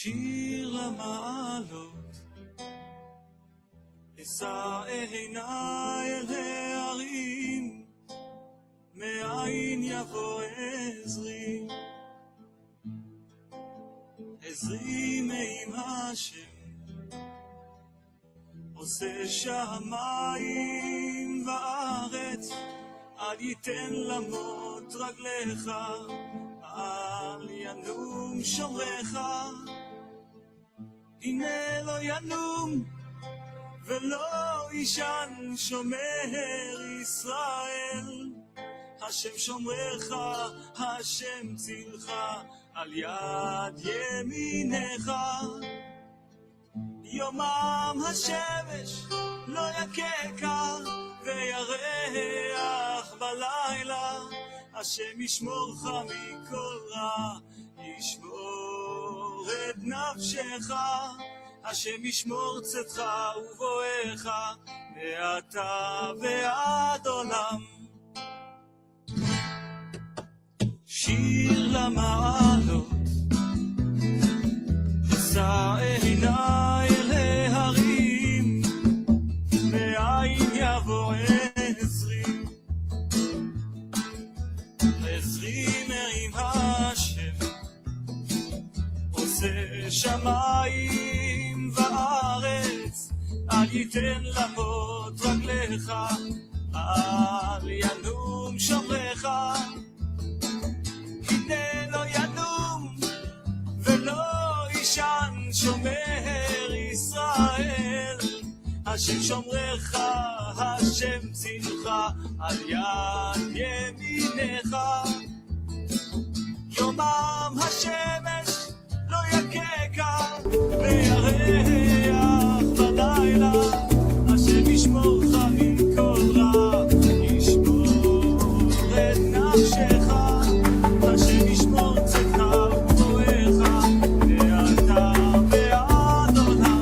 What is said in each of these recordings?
שיר למעלות, אשא עיניי אל ההרים, מאין יבוא עזרי, עזרי מעם השם, עושה שמיים וארץ, אל ייתן למות רגליך, אל ינום שומרך, הנה לא ינום ולא ישן שומר ישראל, השם שומרך, השם צילך, על יד ימינך. יומם השמש לא יככה וירח בלילה, השם ישמורך מכל רע, ישמור את נפשך, השם ישמור צאתך ובואך מעתה ועד עולם. שיר למעלות, אשא עיניי אל ההרים, מאין יבוא עזרי, עזרי מעם השם, עושה שמיים וארץ, אל ייתן למות רגליך, אל ינום שומרך, הנה לא ינום ולא ישן שומר ישראל, השם שומרך, השם צילך, על יד ימינך. יומם השמש לא יככה וירח בלילה, השם ישמורך מכל רע, ישמור את נפשך, השם ישמור צאתך ובואך מעתה ועד עולם.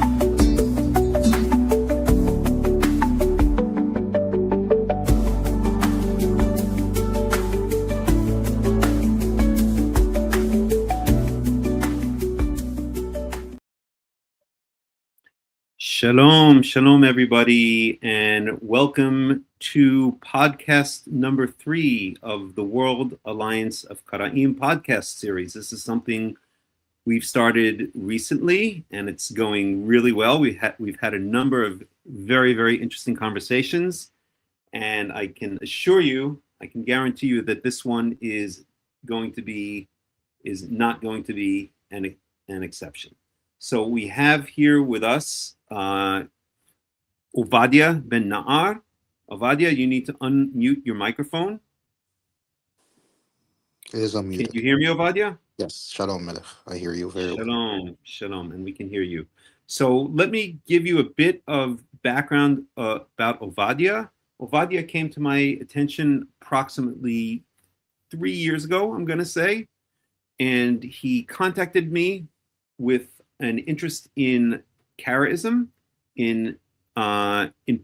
Shalom, shalom everybody, and welcome to podcast number 3 of the World Alliance of Qara'im podcast series. This is something we've started recently, and it's going really well. We've had a number of very, very interesting conversations, and I can guarantee you that this one is not going to be an exception. So we have here with us Ovadia ben Na'ar. Ovadia, you need to unmute your microphone. It is unmuted. Can you hear me, Ovadia? Yes. Shalom, Melech. I hear you very well. Shalom, shalom, and we can hear you. So let me give you a bit of background about Ovadia. Ovadia came to my attention approximately 3 years ago, I'm going to say, and he contacted me with an interest in Karaitism, in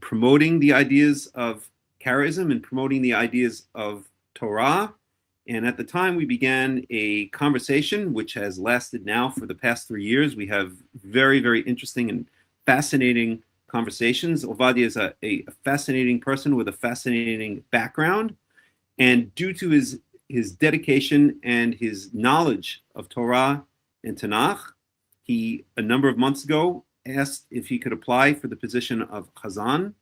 promoting the ideas of Karaitism and promoting the ideas of Torah. And at the time, we began a conversation which has lasted now for the past 3 years. We have very, very interesting and fascinating conversations. Ovadia is a fascinating person with a fascinating background. And due to his dedication and his knowledge of Torah and Tanakh, he, a number of months ago, asked if he could apply for the position of Hazzan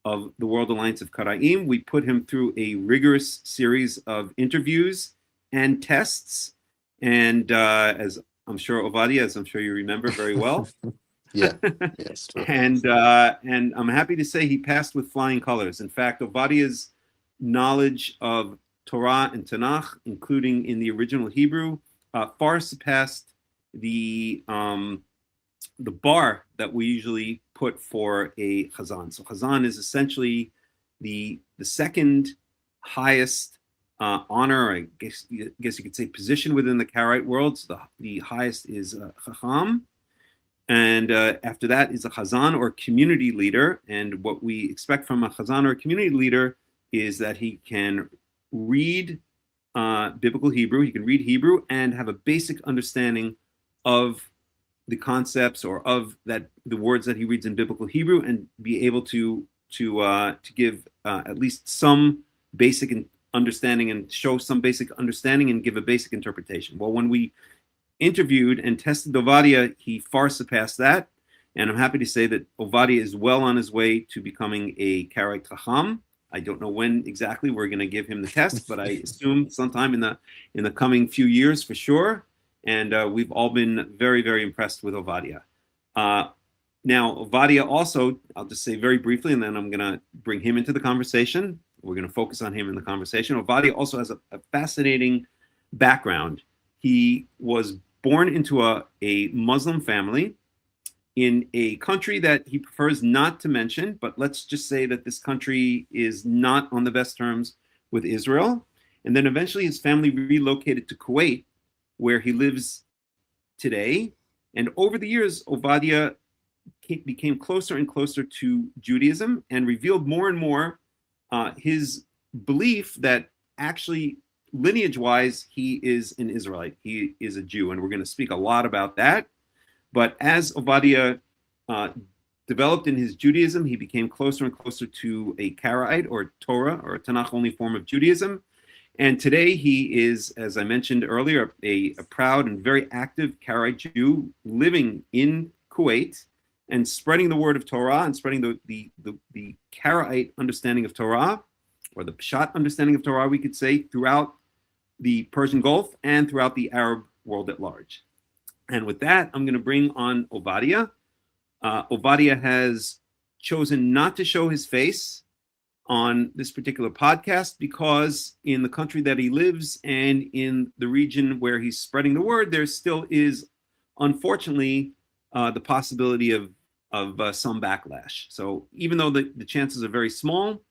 of the World Alliance of Qara'im. We put him through a rigorous series of interviews and tests. And as I'm sure Ovadia, as I'm sure you remember very well. Yeah. Yes. And I'm happy to say he passed with flying colors. In fact, Ovadia's knowledge of Torah and Tanakh, including in the original Hebrew, far surpassed the bar that we usually put for a Hazzan. So Hazzan is essentially the second highest honor, I guess you could say, position within the Karaite world. So the highest is Hakham, and after that is a Hazzan or community leader. And what we expect from a Hazzan or community leader is that he can read biblical Hebrew, he can read Hebrew and have a basic understanding of the concepts or of that the words that he reads in biblical Hebrew and be able to give at least some basic understanding and show some basic understanding and give a basic interpretation. Well, when we interviewed and tested Ovadia, he far surpassed that. And I'm happy to say that Ovadia is well on his way to becoming a Karaite Hakham. I don't know when exactly we're going to give him the test, but I assume sometime in the coming few years for sure. And we've all been very, very impressed with Ovadia. Now, Ovadia also, I'll just say very briefly, and then I'm going to bring him into the conversation. We're going to focus on him in the conversation. Ovadia also has a fascinating background. He was born into a Muslim family in a country that he prefers not to mention, but let's just say that this country is not on the best terms with Israel. And then eventually his family relocated to Kuwait, where he lives today. And over the years, Ovadia became closer and closer to Judaism and revealed more and more his belief that actually lineage-wise, he is an Israelite. He is a Jew, and we're going to speak a lot about that. But as Ovadia developed in his Judaism, he became closer and closer to a Karaite or Torah or a Tanakh-only form of Judaism. And today he is, as I mentioned earlier, a proud and very active Karaite Jew living in Kuwait and spreading the word of Torah and spreading the Karaite understanding of Torah, or the Pshat understanding of Torah, we could say, throughout the Persian Gulf and throughout the Arab world at large. And with that, I'm going to bring on Ovadia. Ovadia has chosen not to show his face on this particular podcast because in the country that he lives and in the region where he's spreading the word, there still is, unfortunately, the possibility of some backlash. So even though the chances are very small,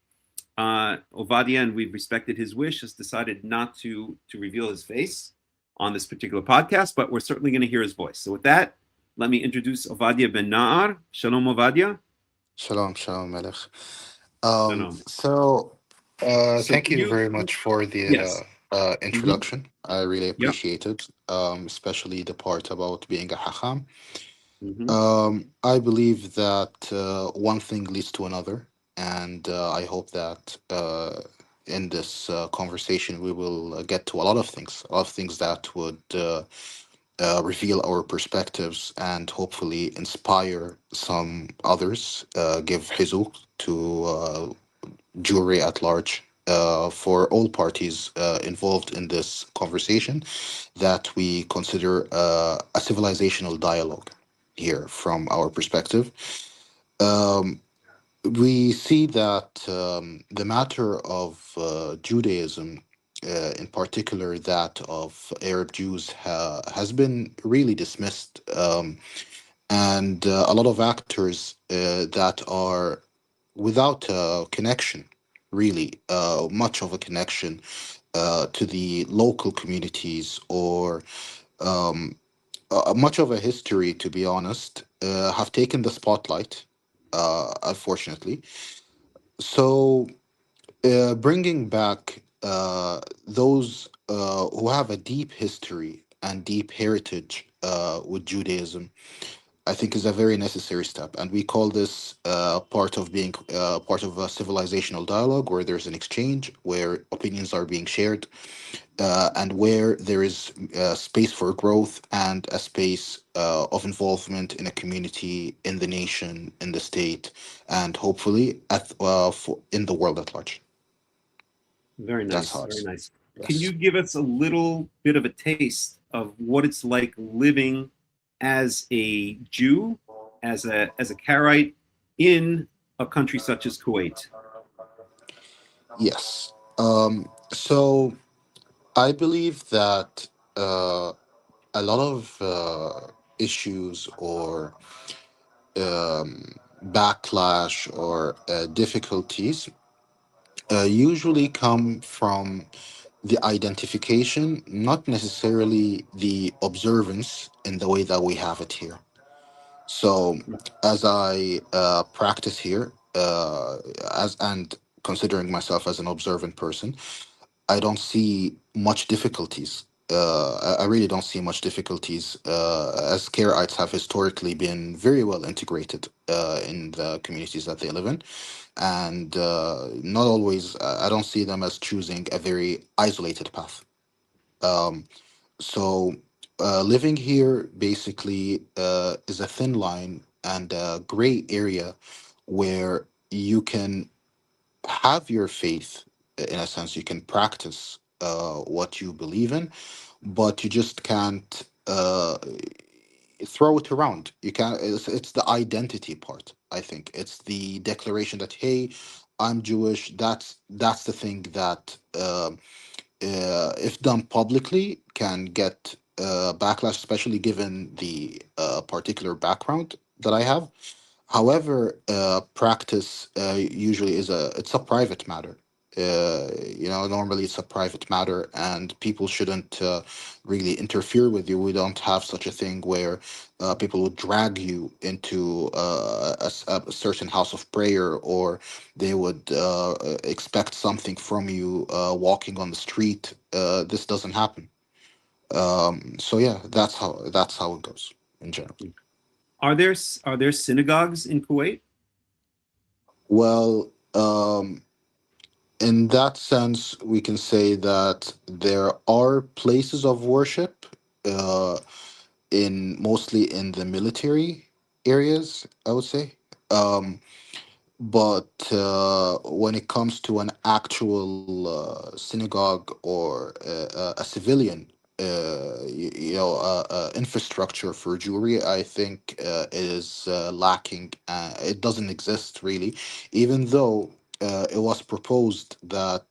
Ovadia, and we've respected his wish, has decided not to reveal his face on this particular podcast, but we're certainly going to hear his voice. So with that, let me introduce Ovadia ben Na'ar. Shalom, Ovadia. Shalom, shalom, Melech. Shalom. So thank can you very much for Yes. the introduction. I really Yep. appreciate it, especially the part about being a Hakham. Mhm. I believe that one thing leads to another, and I hope that in this conversation we will get to a lot of things that would reveal our perspectives and hopefully inspire some others, give hizuk to Jewry at large, for all parties involved in this conversation, that we consider a civilizational dialogue here from our perspective. Um, we see that the matter of Judaism, in particular that of Arab Jews, has been really dismissed. And a lot of actors that are without a connection, really, much of a connection to the local communities, or much of a history, to be honest, have taken the spotlight, unfortunately. So, bringing back those who have a deep history and deep heritage with Judaism, I think is a very necessary step, and we call this part of being part of a civilizational dialogue, where there's an exchange, where opinions are being shared, and where there is space for growth and a space of involvement in a community, in the nation, in the state, and hopefully in the world at large. Very That's nice. how Very it's. nice. Can Yes. you give us a little bit of a taste of what it's like living as a Jew, as a Karaite in a country such as Kuwait? Yes. So I believe that a lot of issues or backlash or difficulties usually come from the identification, not necessarily the observance in the way that we have it here. So, as I practice here, as and considering myself as an observant person, I don't see much difficulties I really don't see much difficulties, as Karaites have historically been very well integrated in the communities that they live in, and not always. I don't see them as choosing a very isolated path. Um, so living here basically is a thin line and a gray area where you can have your faith, in a sense. You can practice what you believe in, but you just can't throw it around. You can't. It's the identity part. I think it's the declaration that, hey, I'm Jewish. That's the thing that if done publicly can get backlash, especially given the particular background that I have. However, practice usually it's a private matter. Normally it's a private matter, and people shouldn't really interfere with you. We don't have such a thing where people would drag you into a certain house of prayer, or they would expect something from you walking on the street. This doesn't happen. So yeah, that's how it goes in general. Are there synagogues in Kuwait? Well, in that sense, we can say that there are places of worship, uh, in mostly in the military areas, I would say. Um, but when it comes to an actual synagogue or a civilian, infrastructure for Jewry, I think is lacking. It doesn't exist really, even though it was proposed that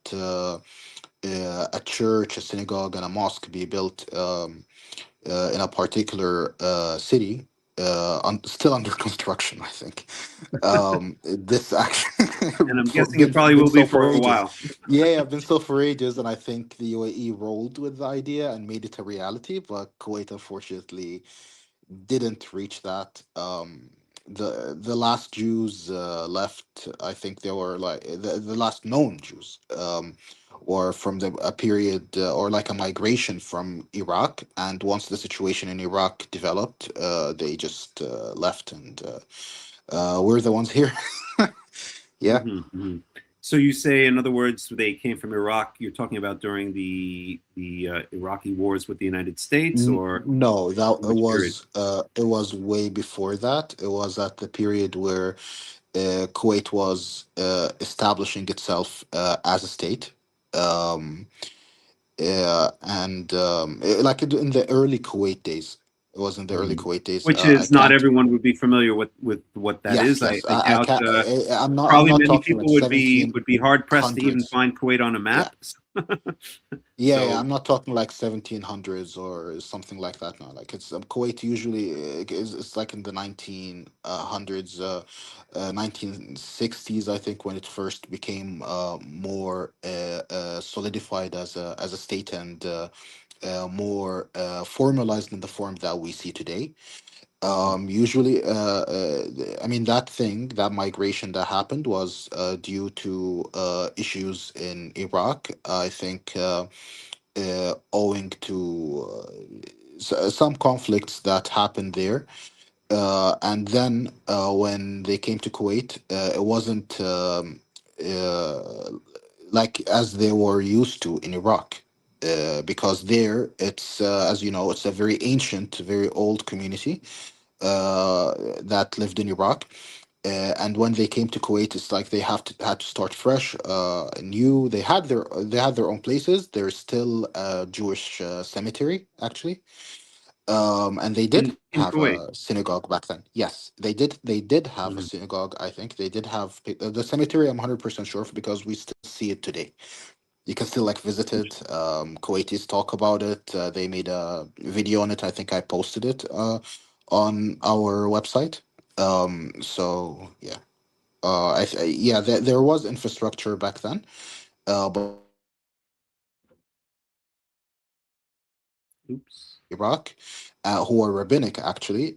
a church, a synagogue, and a mosque be built in a particular city, still under construction, I think. This actually And I'm guessing it been probably been will be so for for a ages. while. Yeah, I've been so for ages, and I think the UAE rolled with the idea and made it a reality, but Kuwait unfortunately didn't reach that. The last Jews left. I think they were like the last known Jews. Or from a period or like a migration from Iraq, and once the situation in Iraq developed, they just left, and we're the ones here. Yeah. So you say, in other words, they came from Iraq. You're talking about during the Iraqi wars with the United States, or No, that which period? it was way before that. It was at the period where Kuwait was establishing itself as a state. Um, and like in the early Kuwait days. It was in the early Mhm. Kuwait days. Which I is, not can't. everyone would be familiar with what that Yes, is. I, yes. I I doubt. can't. I'm not. I'm Probably not many talking like people would be hard pressed to even 1700s. find Kuwait on a Yeah. map. Yeah, yeah, So, I'm not talking like 1700s or something like that now. Like it's Kuwait usually is it's like in the 1900s, 1960s, I think, when it first became more solidified as a state, and more formalized in the form that we see today. Usually, I mean, that migration that happened was due to issues in Iraq. I think owing to some conflicts that happened there. And then when they came to Kuwait, it wasn't uh, like as they were used to in Iraq. Because there, it's as you know, it's a very ancient, very old community that lived in Iraq. And when they came to Kuwait, it's like they had to start fresh, new. They had their own places. There's still a Jewish cemetery, actually, and they did in have Kuwait. a synagogue back then. Yes, they did. They did have a Mhm. synagogue. I think they did have the cemetery. I'm 100% sure of, because we still see it today. You can still like visit it. Kuwaitis talk about it. They made a video on it. I think I posted it on our website. So yeah, yeah, there was infrastructure back then, but Oops. Iraq, who are rabbinic actually,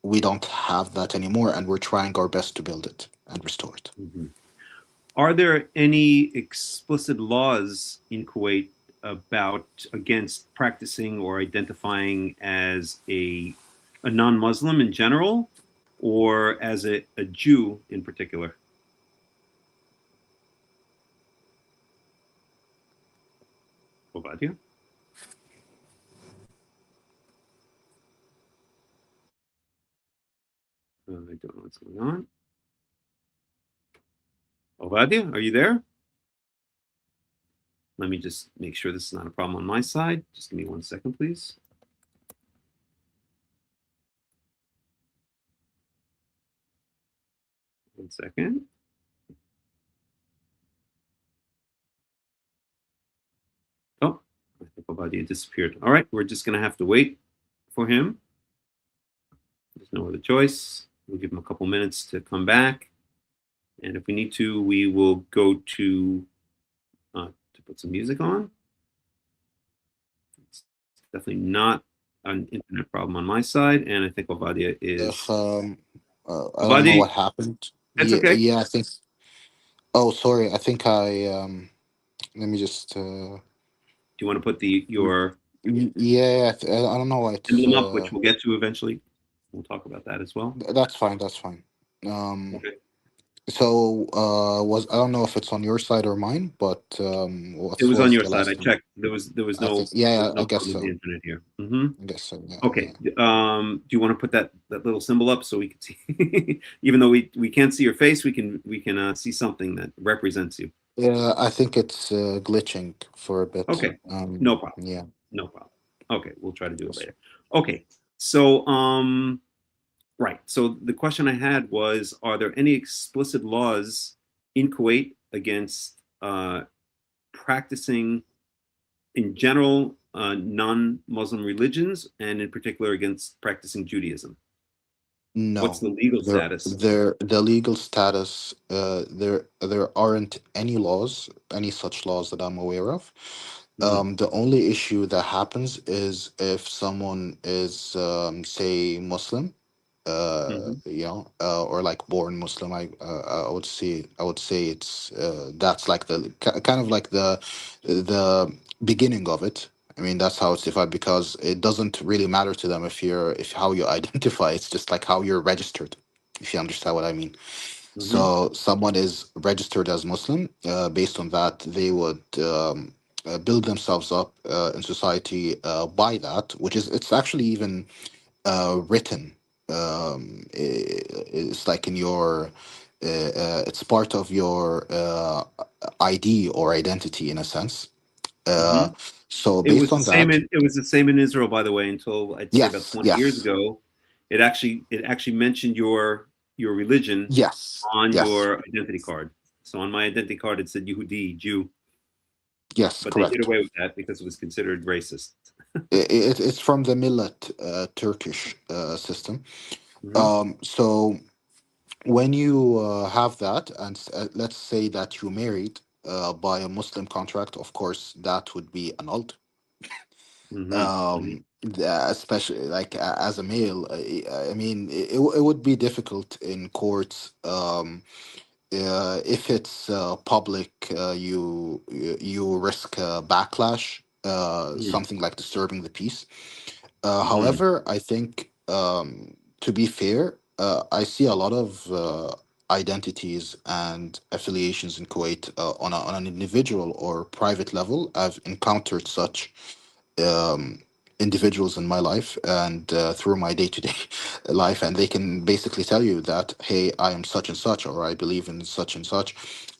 we don't have that anymore, and we're trying our best to build it and restore it. Mhm. Are there any explicit laws in Kuwait about against practicing or identifying as a non-Muslim in general, or as a Jew in particular? Ovadia? I don't know what's going on. Ovadia, are you there? Let me just make sure this is not a problem on my side. Just give me 1 second, please. One second. Oh, I think Ovadia disappeared. All right, we're just going to have to wait for him. There's no other choice. We'll give him a couple minutes to come back. And if we need to, we will go to put some music on. It's definitely not an internet problem on my side. And I think Ovadia is. I don't know Ovadia, what happened. that's Yeah, okay. Do yeah, I think. Oh, sorry. I think I let me just you want to put your yeah, I don't know why it's emblem up, which we'll get to eventually? We'll talk about that as well. that's fine, that's fine. Okay. So was I don't know if it's on your side or mine, but It what was on was your the side. I last thing? checked. There was I think there was yeah, no I guess problem with the so. internet here. Mm-hmm. I guess so. Yeah, Okay. yeah. Do you want to put that little symbol up so we can see? Even though we can't see your face, we can see something that represents you. Yeah, I think it's glitching for a bit. Okay. No problem. Yeah. No problem. Okay, we'll try to do it later. Okay. So right. So the question I had was, are there any explicit laws in Kuwait against practicing in general non-Muslim religions, and in particular against practicing Judaism? What's No, the legal status? the legal status. There aren't any laws, any such laws that I'm aware of. Mm-hmm. The only issue that happens is if someone is, say, Muslim, Mm-hmm. or like born Muslim. I would say it's that's like the kind of like the beginning of it. I mean, that's how it's defined because it doesn't really matter to them if how you identify. It's just like how you're registered, if you understand what I mean. Mm-hmm. So someone is registered as Muslim. Based on that, they would build themselves up in society by that, which is it's actually even written. It's like in your. It's part of your ID or identity in a sense. Mm-hmm. Uh, so It was based the on same that, in Israel, by the way, until I'd say about yes, 20 years yes, ago. It actually mentioned your religion yes, on yes, your identity card. So on my identity card, it said Yehudi, Jew, yes, but they did correct. away with that because it was considered racist. It's from the Millet Turkish system. Mm-hmm. So when you have that, and let's say that you married by a Muslim contract, of course, that would be annulled. Mm-hmm. Especially like as a male, I mean, it would be difficult in courts. If it's public, you risk backlash, something like disturbing the peace. Mm-hmm. However, I think to be fair, I see a lot of identities and affiliations in Kuwait on an individual or private level. I've encountered such um, individuals in my life and through my day-to-day life, and they can basically tell you that, hey, I am such and such, or I believe in such and such,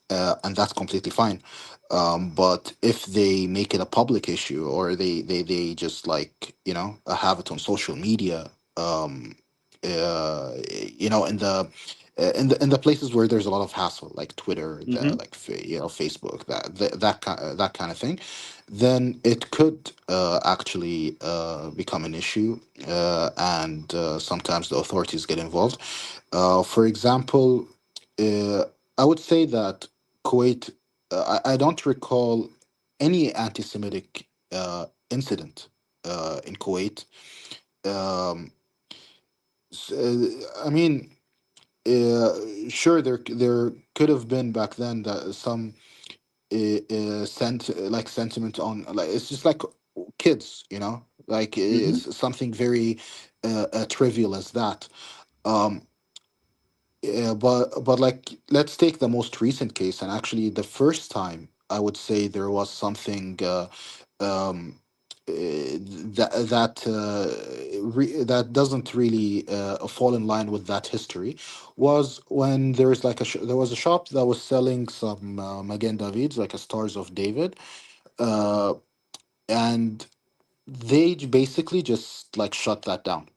and that's completely fine. But if they make it a public issue, or they just like have it on social media, um, in the in the places where there's a lot of hassle, like Twitter, Mm-hmm. like Facebook, that kind of thing, then it could actually become an issue, and sometimes the authorities get involved. For example, uh, I would say that Kuwait, I don't recall any anti-Semitic incident in Kuwait. Um, I mean, sure, there could have been back then that some sentiment on, like, it's just like kids, like Mhm. it's something very trivial as that. Um, yeah, but like, let's take the most recent case, and actually the first time I would say there was something um, that doesn't really fall in line with that history, was when there was a shop that was selling some Magen Davids, like a Stars of David, uh, and they basically just like shut that down.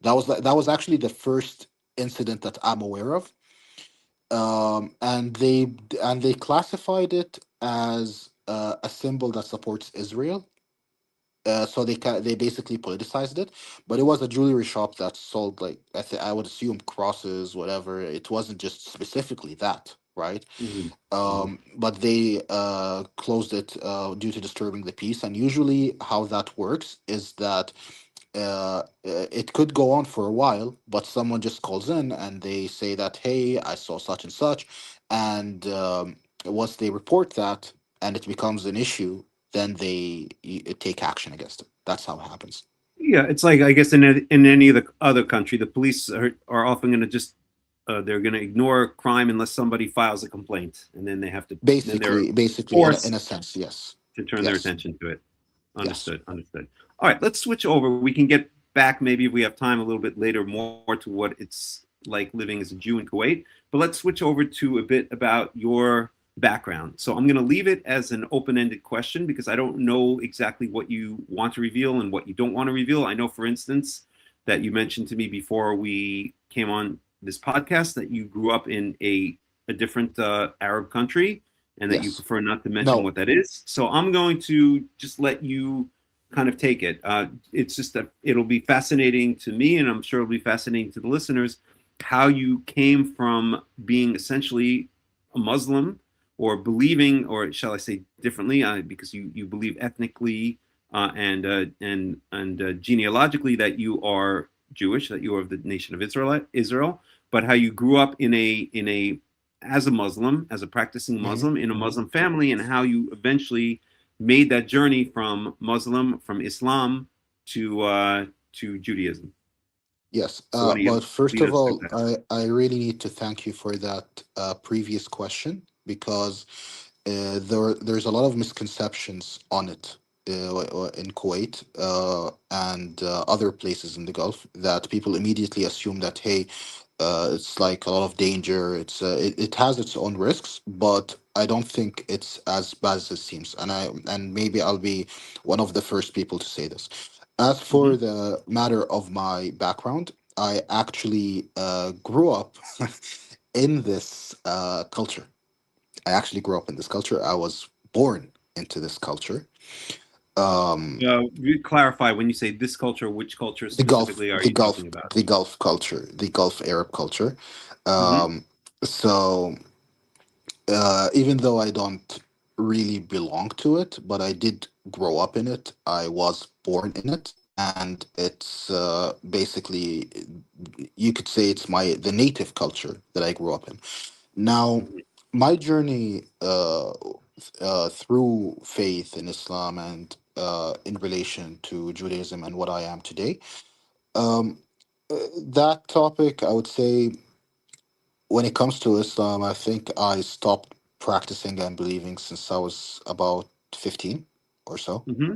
That was actually the first incident that I'm aware of, and they classified it as a symbol that supports Israel. So they basically politicized it, but it was a jewelry shop that sold, like, I would assume, crosses, whatever. It wasn't just specifically that, right? Mhm. Mhm. But they closed it due to disturbing the peace. And usually, how that works is that it could go on for a while, but someone just calls in and they say that, hey, I saw such and such. And once they report that and it becomes an issue, then they take action against it. That's how it happens. Yeah, it's like, I guess, in any of the other country, the police are often going to just they're going to ignore crime unless somebody files a complaint, and then then they're Basically, in forced a sense, yes. to turn their Yes. attention to it. Yes. Understood. Understood. All right, let's switch over. We can get back, maybe if we have time, a little bit later, more to what it's like living as a Jew in Kuwait. But let's switch over to a bit about your background. So I'm going to leave it as an open-ended question because I don't know exactly what you want to reveal and what you don't want to reveal. I know, for instance, that you mentioned to me before we came on this podcast that you grew up in a different Arab country and that you Yes. prefer not to mention No. what that is. So I'm going to just let you kind of take it. It's just that it'll be fascinating to me, and I'm sure it'll be fascinating to the listeners, how you came from being essentially a Muslim or believing, or shall I say differently, because you believe ethnically and genealogically that you are Jewish, that you are of the nation of Israel, but how you grew up in a as a Muslim, as a practicing Mhm. Muslim in a Muslim family, and how you eventually made that journey from Islam to Judaism. Yes, So why don't but you first lead of us through all, that? I really need to thank you for that previous question, because there's a lot of misconceptions on it in Kuwait and other places in the Gulf, that people immediately assume that, hey, it's like a lot of danger. It has its own risks, but I don't think it's as bad as it seems. And maybe I'll be one of the first people to say this. As Mm-hmm. for the matter of my background, I actually grew up in this culture. I actually grew up in this culture. I was born into this culture. Um, Clarify when you say this culture, which culture specifically are you talking about? the Gulf culture, the Gulf Arab culture. Mm-hmm. Um, so even though I don't really belong to it, but I did grow up in it. I was born in it, and it's basically, you could say, it's the native culture that I grew up in. Now, my journey through faith in Islam and in relation to Judaism and what I am today, um, that topic, I would say, when it comes to Islam, I think I stopped practicing and believing since I was about 15 or so. Mm-hmm.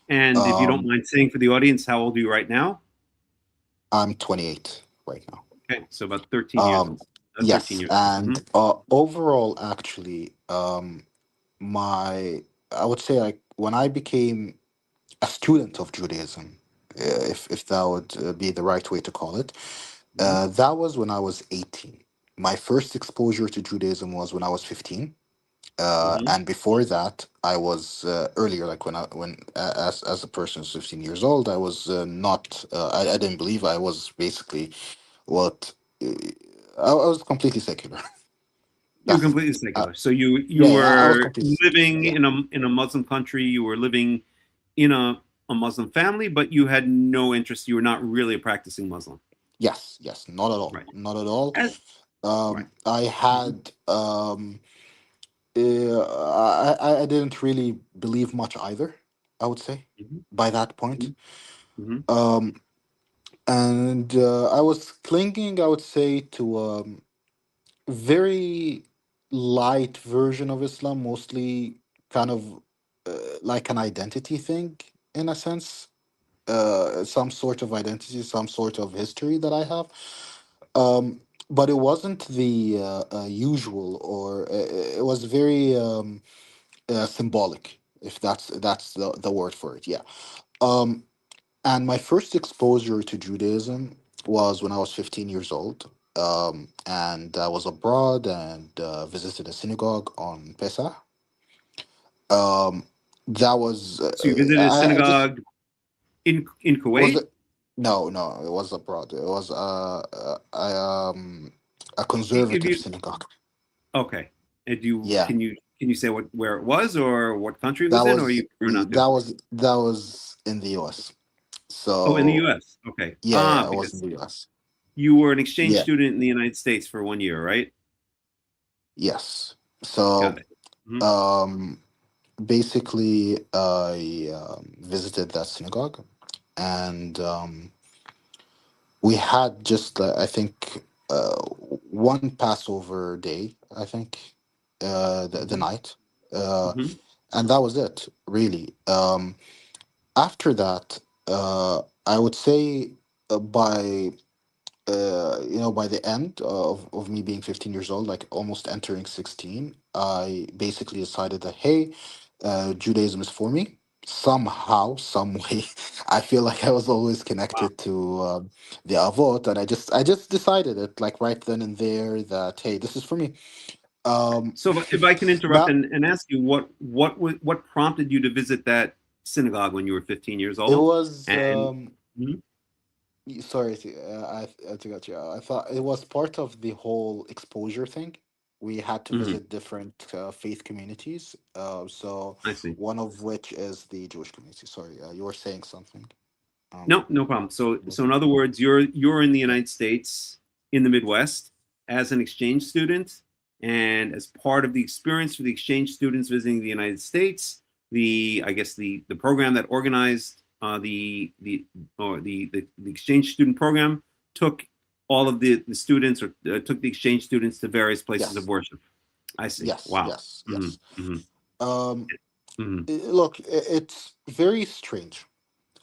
And if you don't Um, mind saying for the audience, how old are you right now? I'm 28 right now. Okay, so about 13 years Um, old. 13 yes, years old. and Mm-hmm. overall, actually, my I would say, like, when I became a student of Judaism, if that would be the right way to call it, Mm-hmm. that was when I was 18. My first exposure to Judaism was when I was 15. Mm-hmm. And before that, I was earlier, like as a person who's 15 years old, I was not. I didn't believe. I was basically what uh, I was completely secular. You were That's completely secular. So you yeah, yeah. I was were completely secular. living Yeah. in a Muslim country. You were living in a Muslim family, but you had no interest. You were not really a practicing Muslim. Yes. Yes. Not at all. Right. Not at all. And, right. I Mhm. had I didn't really believe much either, I would say, Mhm, by that point. mhm, mhm, Um, and I was clinging, I would say, to very light version of Islam, mostly kind of like an identity thing in a sense, some sort of identity, some sort of history that I have. Um, but it wasn't the usual, or it was very symbolic, if that's the word for it. Yeah. Um, and my first exposure to Judaism was when I was 15 years old. And I was abroad and visited a synagogue on Pesach. Um, that was, So you visited a I just, synagogue in was Kuwait? it? No, no, it was abroad. It was a If conservative you synagogue. okay, and you Yeah, can you say what where it was or what country it that was in, or was you prefer not to? that was in the U.S. Oh, in the So U.S. Okay. yeah, Ah, yeah, it was in because the U.S. you were an exchange Yeah, student in the United States for 1 year, right? yes. So Got it. Hmm. um, basically, I visited that synagogue, and we had just I think one Passover day. I think the Hmm. night. Uh, Hmm. and that was it really. After that, I would say by by the end of me being 15 years old, like almost entering 16, I basically decided that hey, Judaism is for me somehow, some way. I feel like I was always Wow. connected to the Avot, and I just decided it like right then and there that hey, this is for me. um So if I can interrupt now and ask you what prompted you to visit that synagogue when you were 15 years it old? was And mhm, Sorry, I to got you. I thought it was part of the whole exposure thing. We had to mhm, visit different faith communities. So I see. one of which is the Jewish community. Sorry, you were saying something. No, Um, no problem. yeah, So in other words, you're in the yeah, United States in the Midwest as an exchange student, and as part of the experience for the exchange students visiting the United States, the I guess the program that organized the exchange student program took all of the students, or took the exchange students to various places of yes, worship. I see. yes, Wow. yes, Hmm. yes. Hmm. Um, Hmm. Look, it's very strange.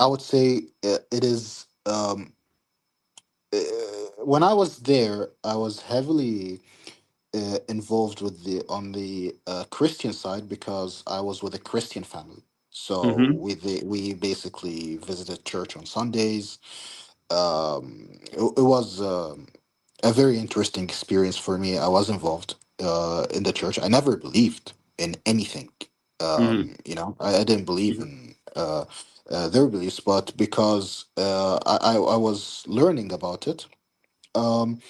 I would say it is. Uh, when I was there, I was heavily involved with the on the Christian side because I was with a Christian family. So Hmm. we basically visited church on Sundays. It was a very interesting experience for me. I was involved in the church. I never believed in anything. Hmm. I didn't believe in their beliefs, but because I was learning about it. Um,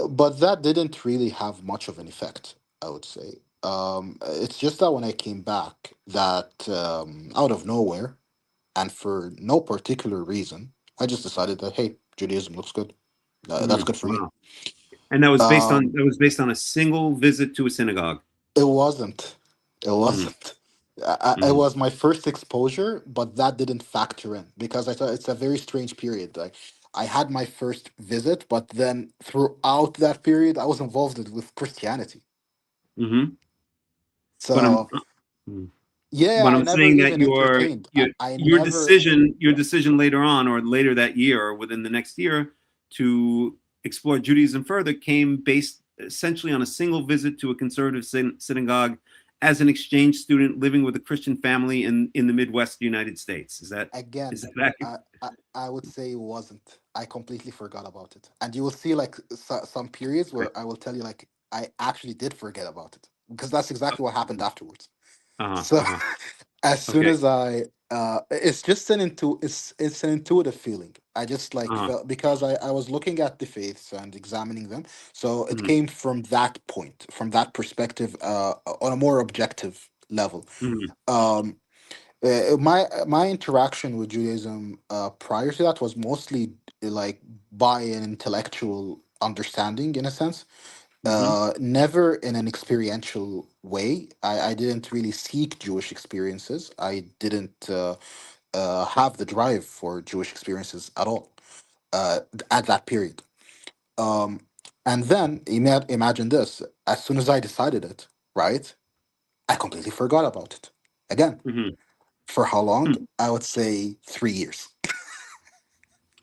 but that didn't really have much of an effect, I would say. It's just that when I came back, that out of nowhere and for no particular reason, I just decided that hey, Judaism looks good. That's Hmm. good for me. Wow. And that was based on Um, a single visit to a synagogue. it wasn't. It Mm, wasn't. It mm, was my first exposure, but that didn't factor in because I thought it's a very strange period. Like I had my first visit, but then throughout that period, I was involved with Christianity. hmm. But So mm, yeah, but I I'm never saying that even entertained. I never. your decision later on, or later that year, or within the next year, to explore Judaism further came based essentially on a single visit to a conservative synagogue as an exchange student living with a Christian family in the Midwest United States. Is Again, that accurate? I would say it wasn't. I completely forgot about it. And you will see like some periods Okay. where I will tell you like I actually did forget about it because that's exactly what happened afterwards. Uh-huh. So Uh-huh. as soon Okay. as I it's just it's an intuitive feeling. I just like Uh-huh. felt because I was looking at the faiths and examining them. So it Mhm, came from that point, from that perspective, on a more objective level. mhm, Um my interaction with Judaism prior to that was mostly like by an intellectual understanding in a sense. Never in an experiential way. I didn't really seek Jewish experiences. I didn't have the drive for Jewish experiences at all at that period. Um, and then imagine this: as soon as I decided it, right, I completely forgot about it again. Mm-hmm. For how long? Hmm. I would say 3 years.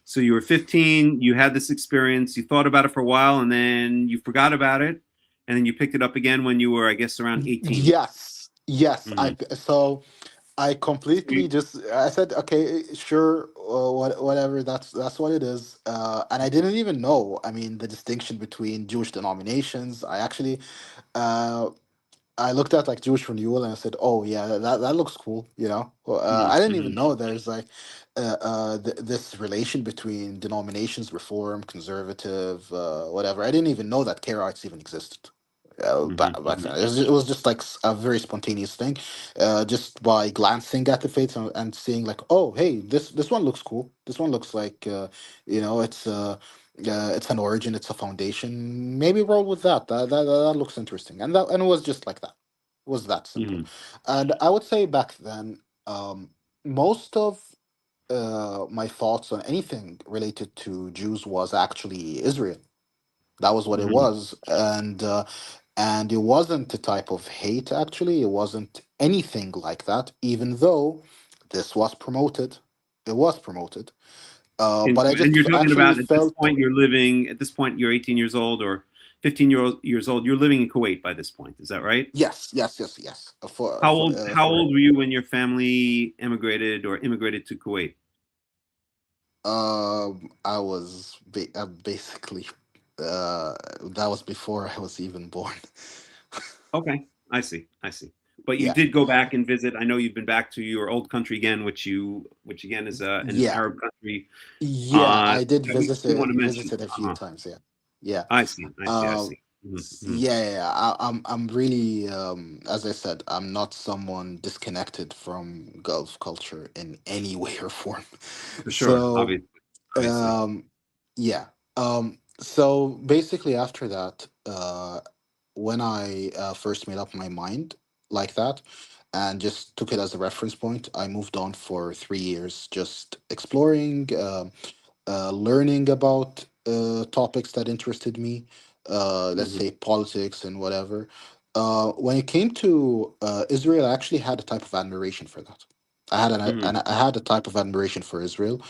So you were 15, you had this experience, you thought about it for a while, and then you forgot about it, and then you picked it up again when you were, I guess, around 18. Yes, yes. Mm-hmm. So I completely You, just I said, okay, sure, whatever. That's what it is. And I didn't even know. I mean, the distinction between Jewish denominations. Uh, I looked at like Jewish renewal and I said, oh yeah, that looks cool. Well, I didn't even mm-hmm. know there's like this relation between denominations, reform, conservative, whatever. I didn't even know that Karaites even existed. Back Mm-hmm. then, it was just like a very spontaneous thing, just by glancing at the faiths and seeing like, oh, hey, this one looks cool. This one looks like, it's an origin, it's a foundation. Maybe roll with that. That looks interesting, and it was just like that. It was that simple. Mm-hmm. And I would say back then, most of my thoughts on anything related to Jews was actually Israel. That was what it Mm-hmm. was, and it wasn't a type of hate. Actually, it wasn't anything like that. Even though this was promoted, it was promoted. But I And just you're talking actually about at this felt. point, at this point, you're 18 years old or 15 years old. You're living in Kuwait by this point. Is that right? Yes, yes, yes, yes. How old were you when your family immigrated to Kuwait? I was basically that was before I was even born. Okay, I see. I see. But you Yeah, did go back and visit. I know you've been back to your old country again, which again is an yeah, Arab country. yeah. I did That we visit do want it, to mention. visited a few times. Yeah, yeah. I see. I see. I Um, see. Mm-hmm. yeah, yeah, yeah. I'm really, as I said, I'm not someone disconnected from Gulf culture in any way or form. For sure. So, Obviously. Obviously. um, yeah. So basically, after that, when I first made up my mind like that, and just took it as a reference point, I moved on for 3 years, just exploring. Learning about topics that interested me, let's Mm-hmm. say politics and whatever. When it came to Israel, I actually had a type of admiration for that. Mm-hmm. I had a type of admiration for Israel,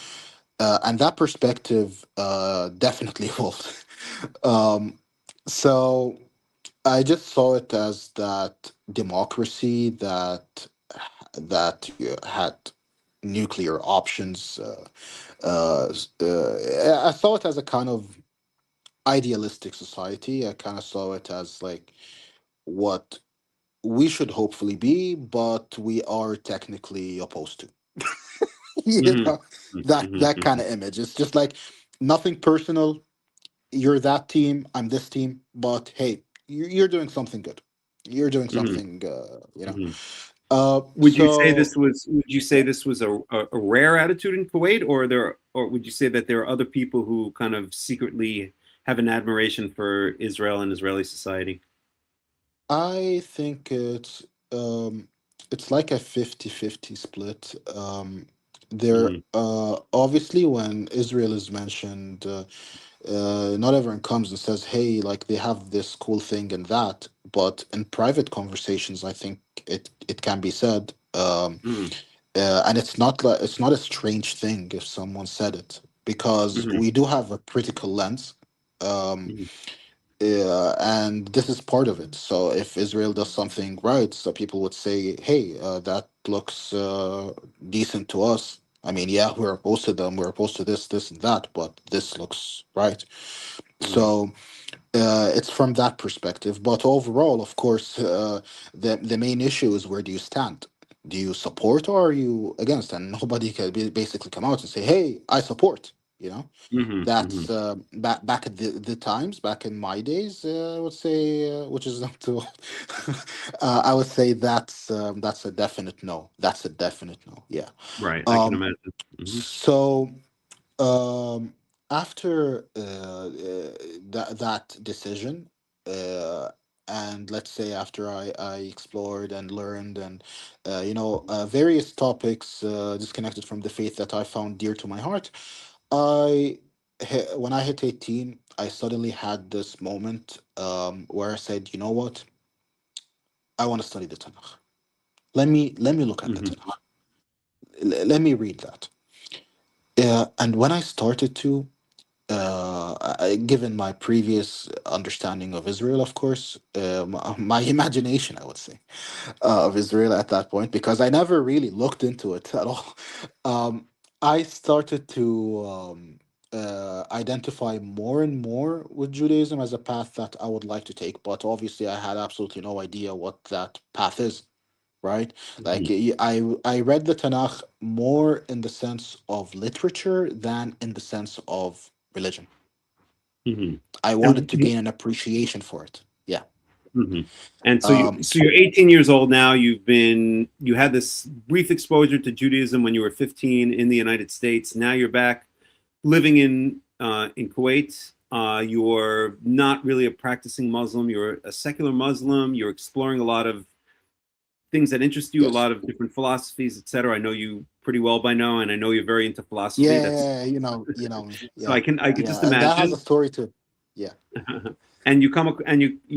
and that perspective definitely evolved. um, so I just saw it as that democracy that had nuclear options. I saw it as a kind of idealistic society. I kind of saw it as like what we should hopefully be, but we are technically opposed to. you Mm-hmm. know, that kind Mm-hmm. of image. It's just like nothing personal. You're that team. I'm this team. But hey, you're doing something good. You're doing Mm-hmm. something. Mm-hmm. So Would you say yeah. this was a rare attitude in Kuwait, or would you say that there are other people who kind of secretly have an admiration for Israel and Israeli society? I think it's like a 50-50 split. There Mm-hmm. obviously when Israel is mentioned, not everyone comes and says, "Hey, like they have this cool thing and that." But in private conversations, I think it can be said, Mm-hmm. and it's not a strange thing if someone said it because Mm-hmm. we do have a critical lens. Um, and this is part of it. So if Israel does something right, so people would say, "Hey, that looks decent to us." I mean, yeah, we're opposed to them. We're opposed to this, and that, but this looks right. Mm-hmm. So it's from that perspective. But overall, of course, the main issue is where do you stand? Do you support or are you against? And nobody can basically come out and say, "Hey, I support." You know, Mm-hmm. that's back at the times back in my days. I would say, which is not too old. I would say that's a definite no. That's a definite no. Yeah. Right, I can Um. imagine. Mm-hmm. So um after that decision. and let's say after I explored and learned and various topics disconnected from the faith that I found dear to my heart, when I hit 18, I suddenly had this moment where I said, you know what, I want to study the Tanakh. Let me look at the Hmm. Tanakh. Let me read that. And when I started to, given my previous understanding of Israel, of course, my imagination, I would say, of Israel at that point, because I never really looked into it at all. Um, I started to identify more and more with Judaism as a path that I would like to take, but obviously I had absolutely no idea what that path is. Right, like I read the Tanakh more in the sense of literature than in the sense of religion. Hmm. I wanted And to gain an appreciation for it. Yeah. hmm. And so Um, you're 18 years old now. You had this brief exposure to Judaism when you were 15 in the United States. Now you're back living in Kuwait. You're not really a practicing Muslim. You're a secular Muslim. You're exploring a lot of things that interest you, a yes. lot of different philosophies, etc. I know you pretty well by now, and I know you're very into philosophy. That's Yeah, you know me. so Yeah, I could just yeah, and that has a imagine. story too. Yeah. And you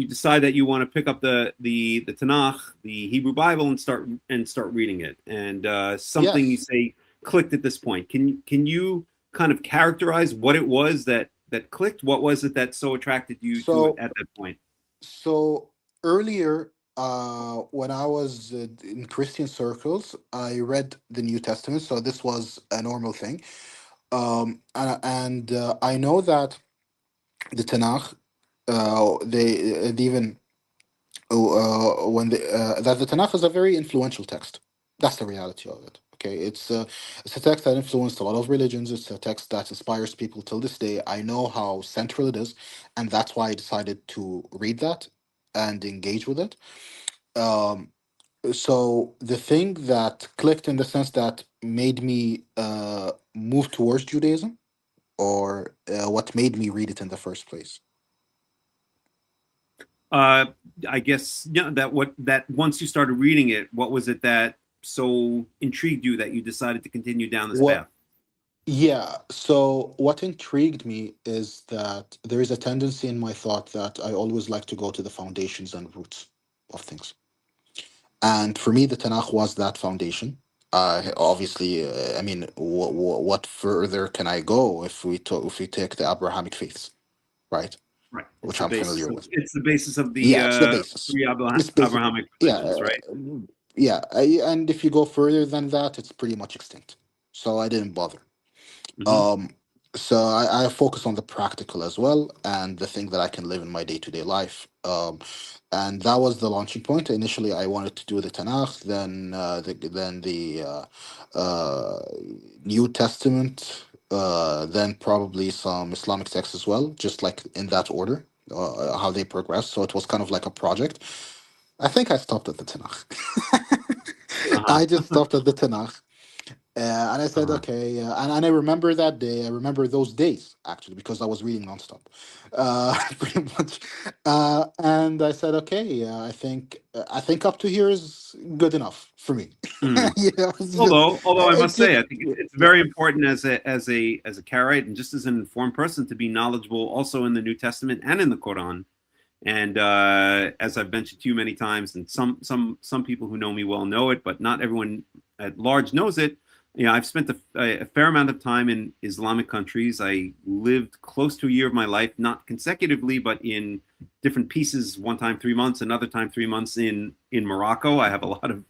decide that you want to pick up the Tanakh, the Hebrew Bible, and start reading it. And something you Yes. say clicked at this point. Can you kind of characterize what it was that clicked? What was it that so attracted you to it So at that point? so earlier, when I was in Christian circles, I read the New Testament. So this was a normal thing. And I know that the Tanakh, they even when that the Tanakh is a very influential text. That's the reality of it. Okay, it's a text that influenced a lot of religions. It's a text that inspires people till this day. I know how central it is, and that's why I decided to read that and engage with it. Um, so the thing that clicked in the sense that made me move towards Judaism, or what made me read it in the first place. Uh, I guess that once you started reading it, what was it that so intrigued you that you decided to continue down this What path? Yeah, so what intrigued me is that there is a tendency in my thought that I always like to go to the foundations and roots of things. And for me, the Tanakh was that foundation. Obviously, I mean, what further can I go if we take the Abrahamic faiths, right? Right. It's Which the I'm basis. familiar with. It's the basis of the Yeah, it's the basis. three It's basically, Abrahamic yeah, religions, right? and if you go further than that, it's pretty much extinct. So I didn't bother. Hmm. Um, so I focus on the practical as well and the thing that I can live in my day-to-day life. And that was the launching point. Initially, I wanted to do the Tanakh, then the uh, New Testament, then probably some Islamic texts as well, just like in that order, how they progress. So it was kind of like a project. I think I stopped at the Tanakh. Uh-huh. I just stopped at the Tanakh. And I said, Uh-huh. okay. And I remember that day. I remember those days, actually, because I was reading nonstop, pretty much. And I said, okay, I think up to here is good enough for me. Mm. It's just, Although I must it's say, just, I think it's yeah. very important as a Karaite and just as an informed person to be knowledgeable also in the New Testament and in the Quran. And as I've mentioned to you many times, and some people who know me well know it, but not everyone at large knows it. You know, I've spent a fair amount of time in Islamic countries. I lived close to a year of my life, not consecutively, but in different pieces. One time 3 months, another time 3 months in Morocco. I have a lot of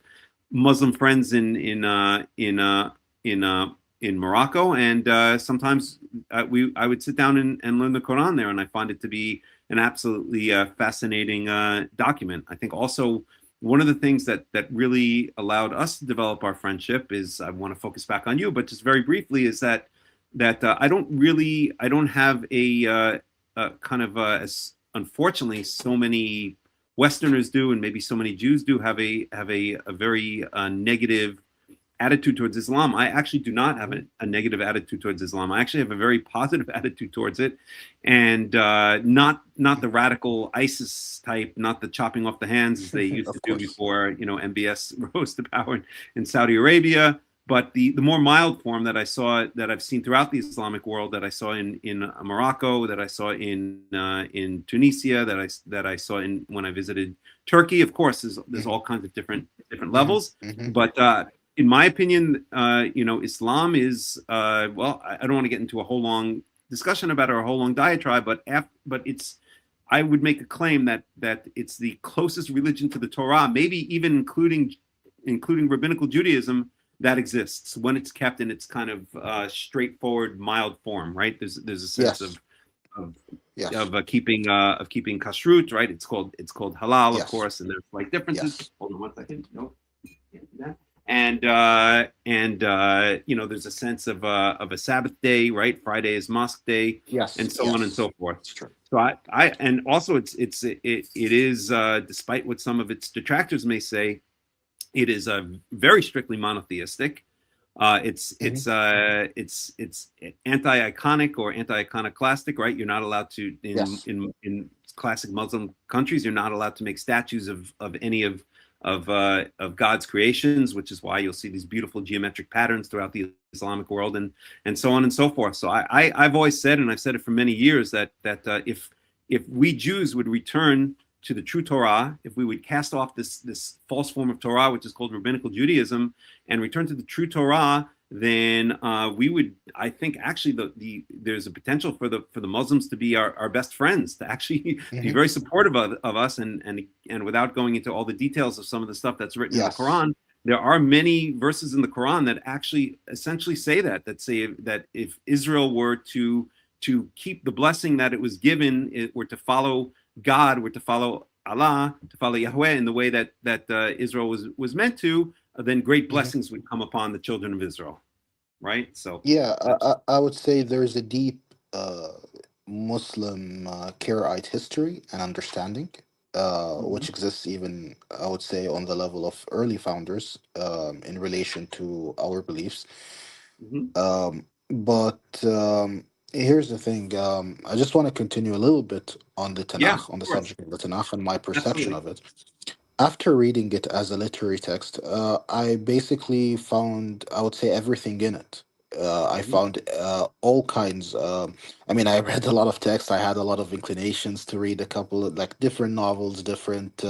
Muslim friends in Morocco, and sometimes I would sit down and learn the Quran there, and I find it to be an absolutely fascinating document. I think also one of the things that really allowed us to develop our friendship is I want to focus back on you, but just very briefly is that I don't have a kind of as unfortunately so many Westerners do, and maybe so many Jews do have a very negative attitude towards Islam. I actually do not have a negative attitude towards Islam. I actually have a very positive attitude towards it, and not the radical ISIS type, not the chopping off the hands as they used to do before MBS rose to power in Saudi Arabia. But the more mild form that I've seen throughout the Islamic world, that I saw in Morocco, that I saw in Tunisia, that I saw when I visited Turkey. Of course, there's all kinds of different levels. But in my opinion, Islam is well. I don't want to get into a whole long discussion about it or a whole long diatribe, but it's. I would make a claim that it's the closest religion to the Torah, maybe even including rabbinical Judaism, that exists when it's kept in its kind of straightforward, mild form, right? There's a sense of keeping kashrut, right? It's called halal, of course, and there's slight differences. Hold on one second. Nope. Can't do that. And there's a sense of a Sabbath day, right? Friday is mosque day, and so on and so forth. That's true. So I and also it is despite what some of its detractors may say, it is very strictly monotheistic. It's anti-iconic or anti-iconoclastic, right? You're not allowed to in classic Muslim countries. You're not allowed to make statues of any of God's creations, which is why you'll see these beautiful geometric patterns throughout the Islamic world, and so on and so forth. So I've always said, and I've said it for many years, that if we Jews would return to the true Torah, if we would cast off this false form of Torah, which is called rabbinical Judaism, and return to the true Torah, then we would, I think, actually there's a potential for the Muslims to be our best friends, to actually be very supportive of us, and without going into all the details of some of the stuff that's written in the Quran, there are many verses in the Quran that actually essentially say that say that if Israel were to keep the blessing that it was given, it were to follow God, were to follow Allah, to follow Yahweh in the way that Israel was meant to, then great blessings would come upon the children of Israel, right? So I would say there's a deep Muslim Karaite history and understanding, which exists even, I would say, on the level of early founders in relation to our beliefs. But here's the thing. I just want to continue a little bit on the Tanakh, on the subject of the Tanakh and my perception of it. After reading it as a literary text, I basically found, I would say, everything in it. I found all kinds. I mean, I read a lot of text. I had a lot of inclinations to read a couple of different novels, different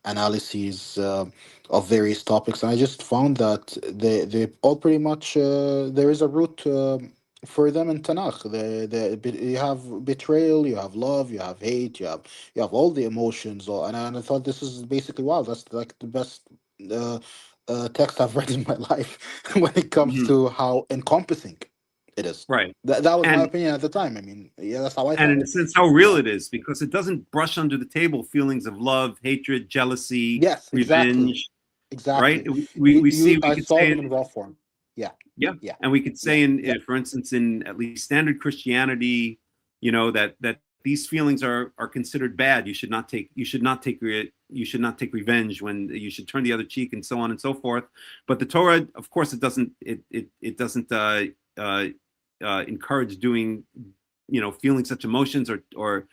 analyses of various topics, and I just found that they all pretty much there is a root for them in Tanakh. You have betrayal, you have love, you have hate, you have all the emotions. And I thought this is basically, wow, that's like the best text I've read in my life when it comes to how encompassing it is. Right. That was my opinion at the time. I mean, that's how I thought. And in a sense, how real it is, because it doesn't brush under the table feelings of love, hatred, jealousy, revenge. Exactly. Right. We saw them in raw form. Yeah. And we could say for instance, in at least standard Christianity, that these feelings are considered bad. You should not take revenge, when you should turn the other cheek, and so on and so forth. But the Torah, of course, it doesn't encourage doing, feeling such emotions or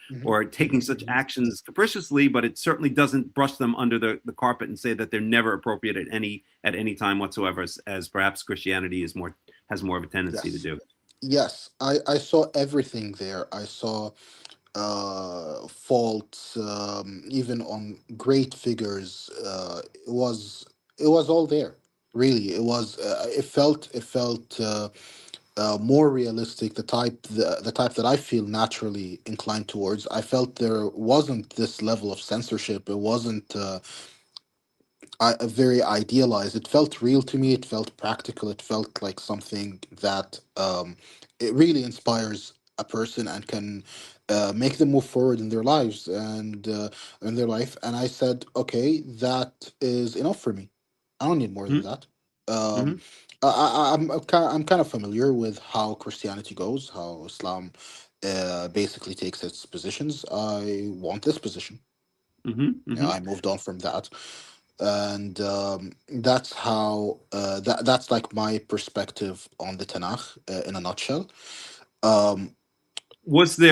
taking such actions capriciously, but it certainly doesn't brush them under the carpet and say that they're never appropriate at any time whatsoever, as perhaps Christianity has more of a tendency to do. Yes, I saw everything there. I saw faults, even on great figures. It was all there. Really, it was. It felt more realistic. The type that I feel naturally inclined towards. I felt there wasn't this level of censorship. It wasn't very idealized. It felt real to me. It felt practical. It felt like something that it really inspires a person and can make them move forward in their lives and in their life. And I said, okay, that is enough for me. I don't need more than that. I'm kind of familiar with how Christianity goes, how Islam basically takes its positions. I want this position. I moved on from that. And that's how that's like my perspective on the Tanakh in a nutshell. Um,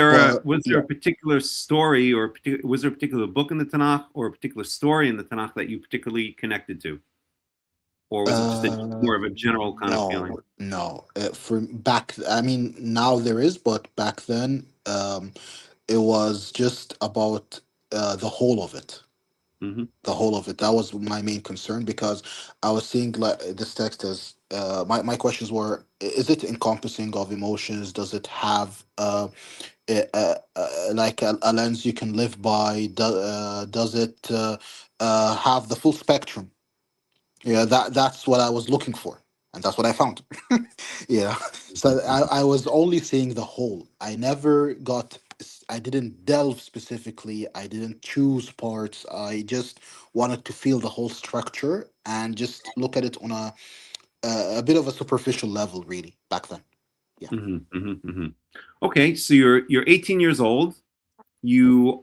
but Was there yeah, a particular story or was there a particular book in the Tanakh or a particular story in the Tanakh that you particularly connected to, or was it just more of a general kind of feeling? no, no. For back, I mean, now there is, but back then, it was just about the whole of it. Hmm. The whole of it. That was my main concern because I was seeing like this text as my questions were: is it encompassing of emotions? Does it have like a lens you can live by? Does it have the full spectrum? Yeah, that's what I was looking for, and that's what I found. Yeah, so I was only seeing the whole. I never got. I didn't delve specifically. I didn't choose parts. I just wanted to feel the whole structure and just look at it on a bit of a superficial level, really. Back then, yeah. Hmm. Hmm. Hmm. Okay, so you're 18 years old. You've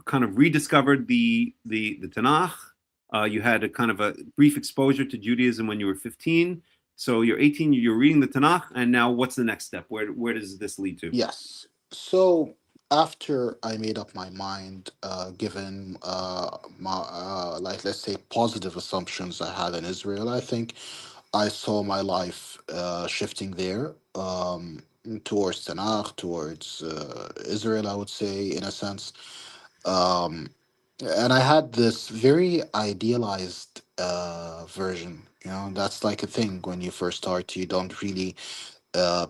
kind of rediscovered the Tanakh. You had a kind of a brief exposure to Judaism when you were 15. So you're 18. You're reading the Tanakh, and now what's the next step? Where does this lead to? Yes. So after I made up my mind, given my like let's say positive assumptions I had in Israel, I think I saw my life shifting there towards Tanakh, towards Israel. I would say, in a sense, um, and I had this very idealized version. You know, that's like a thing when you first start. You don't really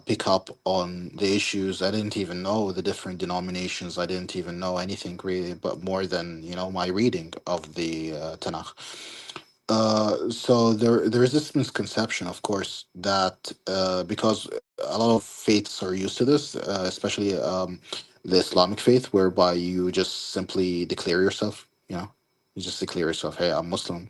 pick up on the issues. I didn't even know the different denominations. I didn't even know anything really, but more than my reading of the Tanakh. So there is this misconception, of course, that because a lot of faiths are used to this, especially the Islamic faith, whereby you just simply declare yourself. You just declare yourself, "Hey, I'm Muslim,"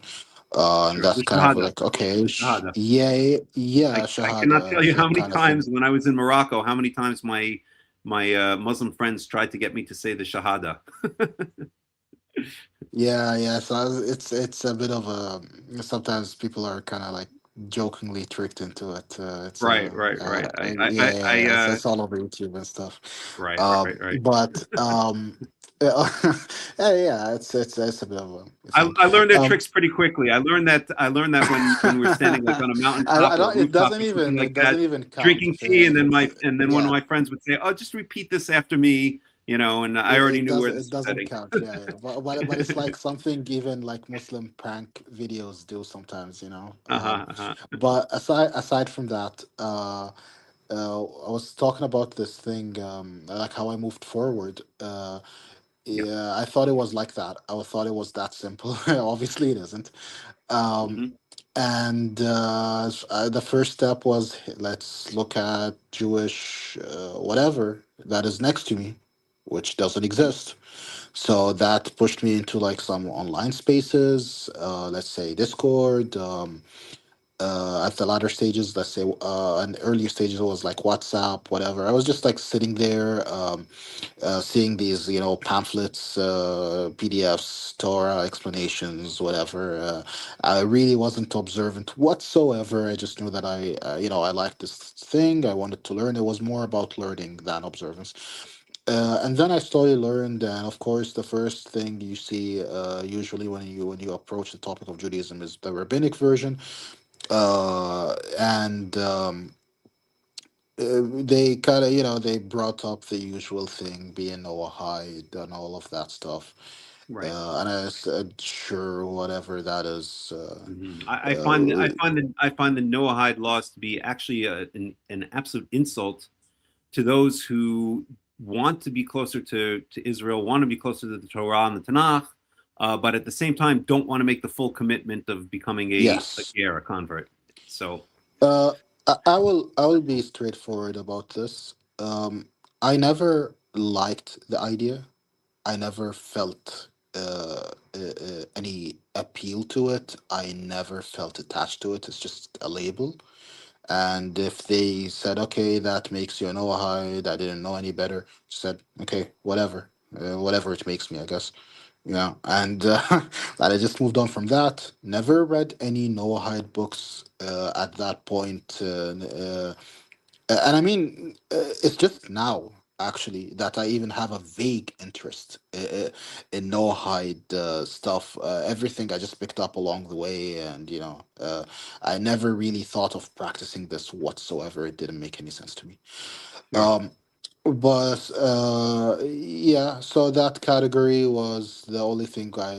and Sure, that's the kind of Shahada, like okay, the Shahada. yeah, yeah, I cannot shahada tell you how many kind of thing. times when I was in Morocco, how many times my Muslim friends tried to get me to say the Shahada. Yeah, yeah. So it's a bit of a sometimes people are kind of like jokingly tricked into it. It's Right, right, right. yeah, yeah, yeah. I It's all over YouTube and stuff. right, right, right. But yeah, yeah, it's a bit of a thing. I learned their Um, tricks pretty quickly. I learned that when we're standing like on a I mountaintop or a don't. rooftop or something It like that, doesn't even count drinking if tea, and then it's one of yeah. my friends would say, "Oh, just repeat this after me," and I already It knew where doesn't. this It was doesn't heading. count. Yeah, yeah. But it's like something even like Muslim prank videos do sometimes. Uh-huh, uh-huh. But aside from that, I was talking about this thing, like how I moved forward. Yeah. Yeah, I thought it was like that. I thought it was that simple. Obviously, it isn't. Um, Hmm. and the first step was let's look at Jewish whatever that is next to me, which doesn't exist. So that pushed me into like some online spaces, let's say Discord. At the latter stages, let's say, and earlier stages, it was like WhatsApp, whatever. I was just like sitting there, seeing these, pamphlets, PDFs, Torah explanations, whatever. I really wasn't observant whatsoever. I just knew that I liked this thing. I wanted to learn. It was more about learning than observance. And then I slowly learned, and of course, the first thing you see, usually when you approach the topic of Judaism, is the rabbinic version, and they kind of they brought up the usual thing, being Noahide and all of that stuff, Right. and I said, sure, whatever that is. Hmm. Uh, I find the Noahide laws to be actually an absolute insult to those who want to be closer to Israel, want to be closer to the Torah and the Tanakh, but at the same time don't want to make the full commitment of becoming a yes, ger, a convert. So uh, I will be straightforward about this. I never liked the idea. I never felt any appeal to it. I never felt attached to it. It's just a label. And if they said, okay, that makes you a Noahide, I didn't know any better, said, okay, whatever. Whatever it makes me, I guess. Yeah, and and I just moved on from that. Never read any Noahide books at that point. And I mean, it's just now actually that I even have a vague interest in Noahide stuff. Everything I just picked up along the way, and I never really thought of practicing this whatsoever. It didn't make any sense to me. Sure. Um, but yeah, so that category was the only thing I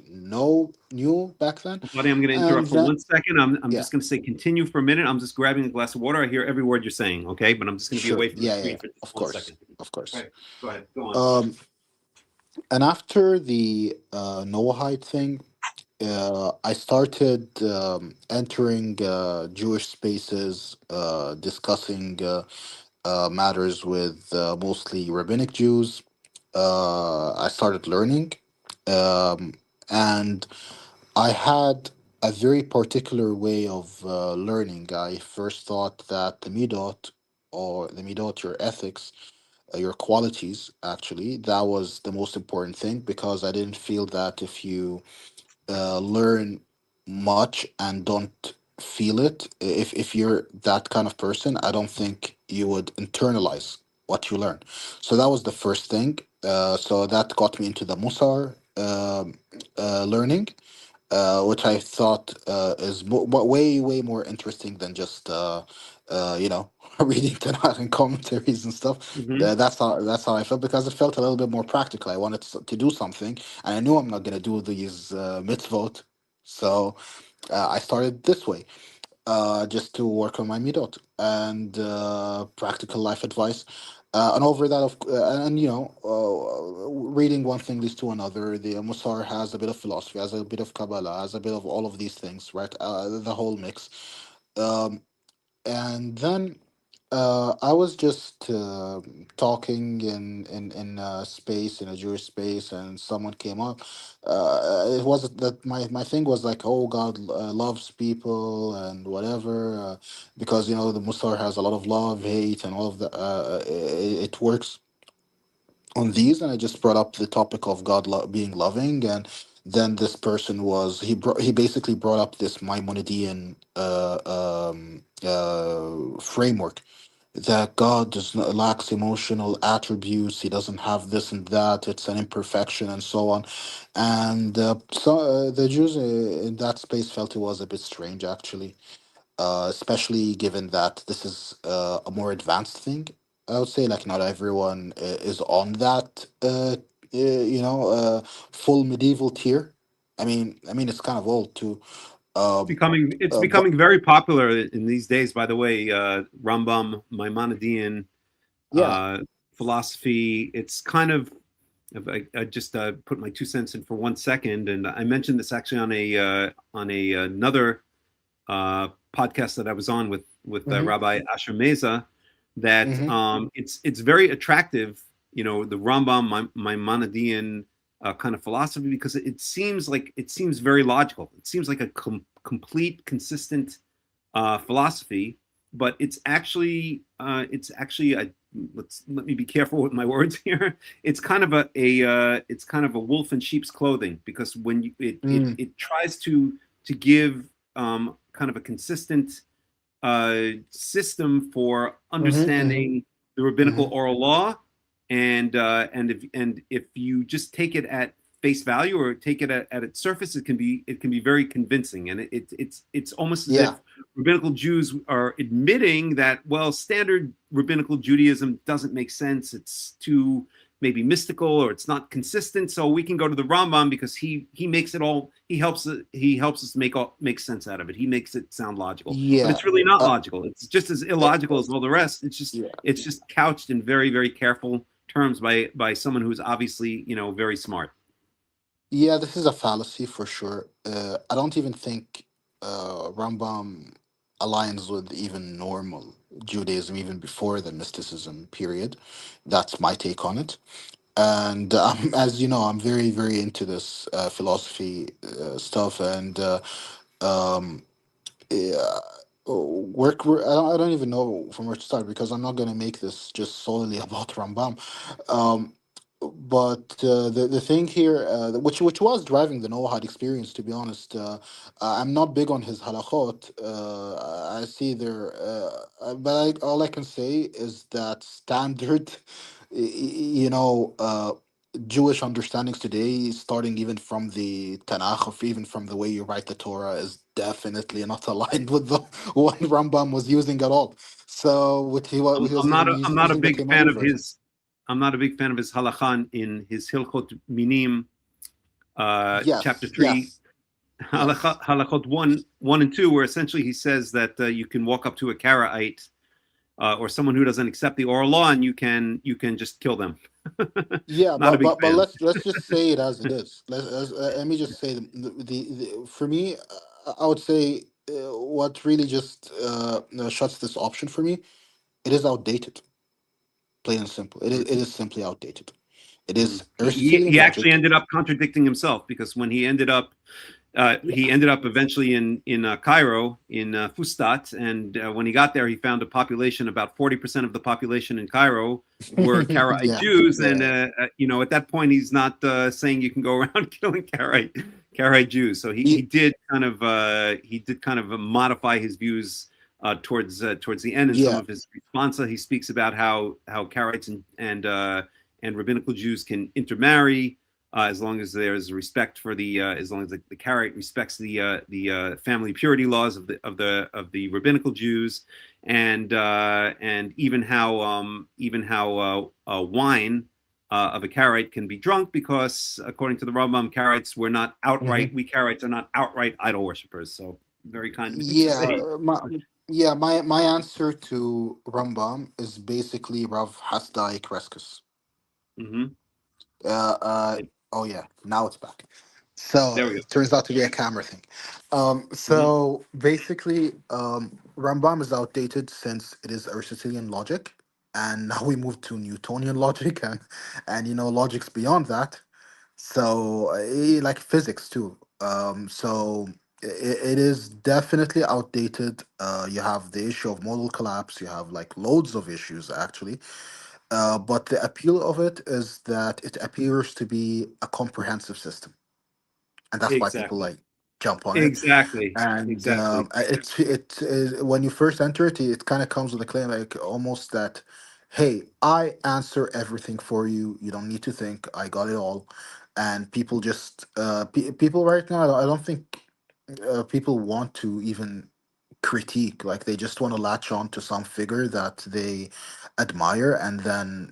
knew back then, Buddy, I'm going to and interrupt for then 1 second. I'm yeah, just going to say continue for a minute. I'm just grabbing a glass of water. I hear every word you're saying, okay? But I'm just going to be sure, away from the yeah, yeah, screen yeah, for just of one course, second. of course. All right, go ahead. Go on. Um, and after the Noahide thing, I started entering Jewish spaces, discussing matters with mostly rabbinic Jews. I started learning, um, and I had a very particular way of learning. I first thought that the midot, your ethics, your qualities, actually, that was the most important thing because I didn't feel that if you learn much and don't feel it, if you're that kind of person, I don't think you would internalize what you learn. So that was the first thing. So that got me into the Musar learning, which I thought is way, way more interesting than just reading Tanakh and commentaries and stuff. Hmm. That's how I felt because it felt a little bit more practical. I wanted to do something, and I knew I'm not gonna do these mitzvot, so I started this way, just to work on my midot and practical life advice. And over that, and reading one thing leads to another. The Musar has a bit of philosophy, has a bit of Kabbalah, has a bit of all of these things, right? The whole mix. Um, and then I was just talking in a space, in a Jewish space, and someone came up. It wasn't that my thing was like, oh, God loves people and whatever, because the Musar has a lot of love, hate, and all of the. It works on these, and I just brought up the topic of God being loving, and then this person he basically brought up this Maimonidean framework that God does not lacks emotional attributes. He doesn't have this and that. It's an imperfection and so on. And the Jews in that space felt it was a bit strange, actually, especially given that this is a more advanced thing. I would say, like, not everyone is on that, full medieval tier. I mean, it's kind of old too. Um, It's but becoming very popular in these days. By the way, Rambam, Maimonidean yeah. uh, philosophy. It's kind of I just put my 2 cents in for 1 second, and I mentioned this actually on another podcast that I was on with Hmm. Rabbi Asher Meza. That Hmm. it's very attractive, the Rambam Maimonidean kind of philosophy because it seems very logical. It seems like a complete, consistent philosophy, but it's actually a let me be careful with my words here. It's kind of it's kind of a wolf in sheep's clothing because when it tries to give kind of a consistent system for Hmm. Hmm. understanding the rabbinical Hmm. oral law, and if you just take it at face value or take it at its surface, it can be very convincing, and it's almost as Yeah. if rabbinical Jews are admitting that standard rabbinical Judaism doesn't make sense. It's too maybe mystical or it's not consistent. So we can go to the Rambam because he makes it all. He helps us make sense out of it. He makes it sound logical, but Yeah. it's really not Uh, logical. It's just as uh, illogical as all the rest. yeah. It's just couched in very very careful terms by someone who's obviously very smart. Yeah, this is a fallacy for sure. I don't even think Rambam aligns with even normal Judaism, even before the mysticism period. That's my take on it. And as you know, I'm very, very into this philosophy stuff, and um, yeah, I don't even know from where to start because I'm not going to make this just solely about Rambam. Um, the thing here, which was driving the Noahide experience, to be honest, I'm not big on his halachot. I see there, all I can say is that standard, you know, Jewish understandings today, starting even from the Tanakh, or even from the way you write the Torah, is definitely not aligned with the what Rambam was using at all. So what I'm, he was I'm not a, I'm not a using the big fan Kemali of version. his. I'm not a big fan of his halakha in his Hilchot Minim, chapter Yes, 3, yes, yes. halachot 1 and 2, where essentially he says that you can walk up to a Karaite or someone who doesn't accept the oral law, and you can just kill them. Yeah, Not a big but fan. let's just say it as it is. Let me just say for me, I would say what really just shuts this option for me. It is outdated, plain and simple. It is simply outdated. It Mhm. is He, Aristotelian he actually logic. ended up contradicting himself, because when Yeah, he ended up eventually in Cairo, in Fustat, and when he got there, he found a population, about 40% of the population in Cairo were Karaite yeah, Jews, and yeah, at that point, he's not saying you can go around killing Karaite Jews. So he yeah, did kind of modify his views towards the end. In some yeah, of his responsa, he speaks about how Karaites and rabbinical Jews can intermarry, as long as there's respect for as long as the Karaite respects the family purity laws of the rabbinical Jews, and even how wine of a Karaite can be drunk, because according to the Rambam, Karaites were not outright hmm we Karaites are not outright idol worshippers. So very kind of him to yeah. say. My answer to Rambam is basically Rav Hasdai Kreskes. Hmm. Uh, uh, oh yeah, now it's back. So There we go. it turns out to be a camera thing. Hmm. So basically, Rambam is outdated since it is Aristotelian logic, and now we move to Newtonian logic, and logics beyond that. So like physics too. So it is definitely outdated. You have the issue of modal collapse. You have like loads of issues actually, but the appeal of it is that it appears to be a comprehensive system, and that's why people Exactly. like jump on it. Exactly. And Exactly. when you first enter it, it kind of comes with a claim like almost that, hey, I answer everything for you. You don't need to think. I got it all. And people just people right now. I don't think people want to even critique, like they just want to latch on to some figure that they admire and then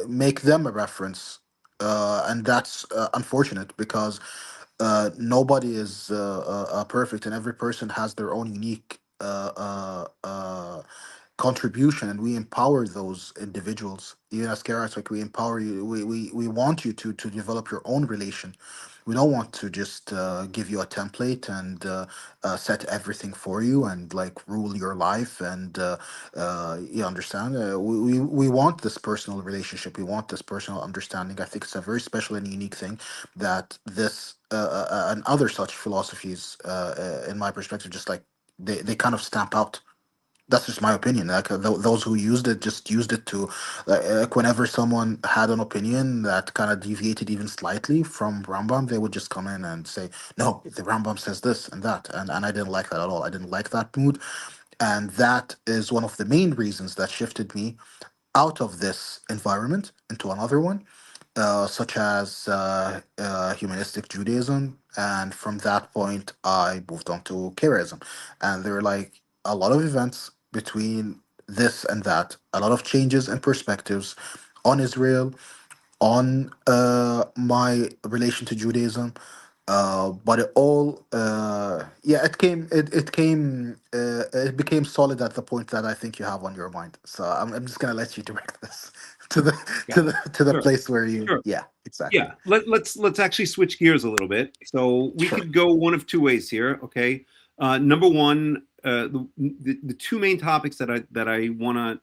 make them a reference, and that's unfortunate because nobody is perfect, and every person has their own unique contribution, and we empower those individuals. Even as Kara, like we empower you, we want you to develop your own relation. We don't want to just give you a template and set everything for you and like rule your life. And you understand, we want this personal relationship, we want this personal understanding. I think it's a very special and unique thing that this and other such philosophies, in my perspective, just like they kind of stamp out. That's just my opinion. Like those who used it just used it to, whenever someone had an opinion that kind of deviated even slightly from Rambam, they would just come in and say, "No, the Rambam says this and that," and I didn't like that at all. I didn't like that mood, and that is one of the main reasons that shifted me out of this environment into another one, such as humanistic Judaism. And from that point, I moved on to Karaism. And there are like a lot of events between this and that, a lot of changes and perspectives on Israel, on my relation to Judaism. But it all, yeah, it became solid at the point that I think you have on your mind. So I'm just gonna let you direct this to the Yeah. to the Sure. place where you, Sure. yeah, exactly. Yeah. Let's actually switch gears a little bit. So we Sure. could go one of two ways here. Okay. Number one, the two main topics that I want to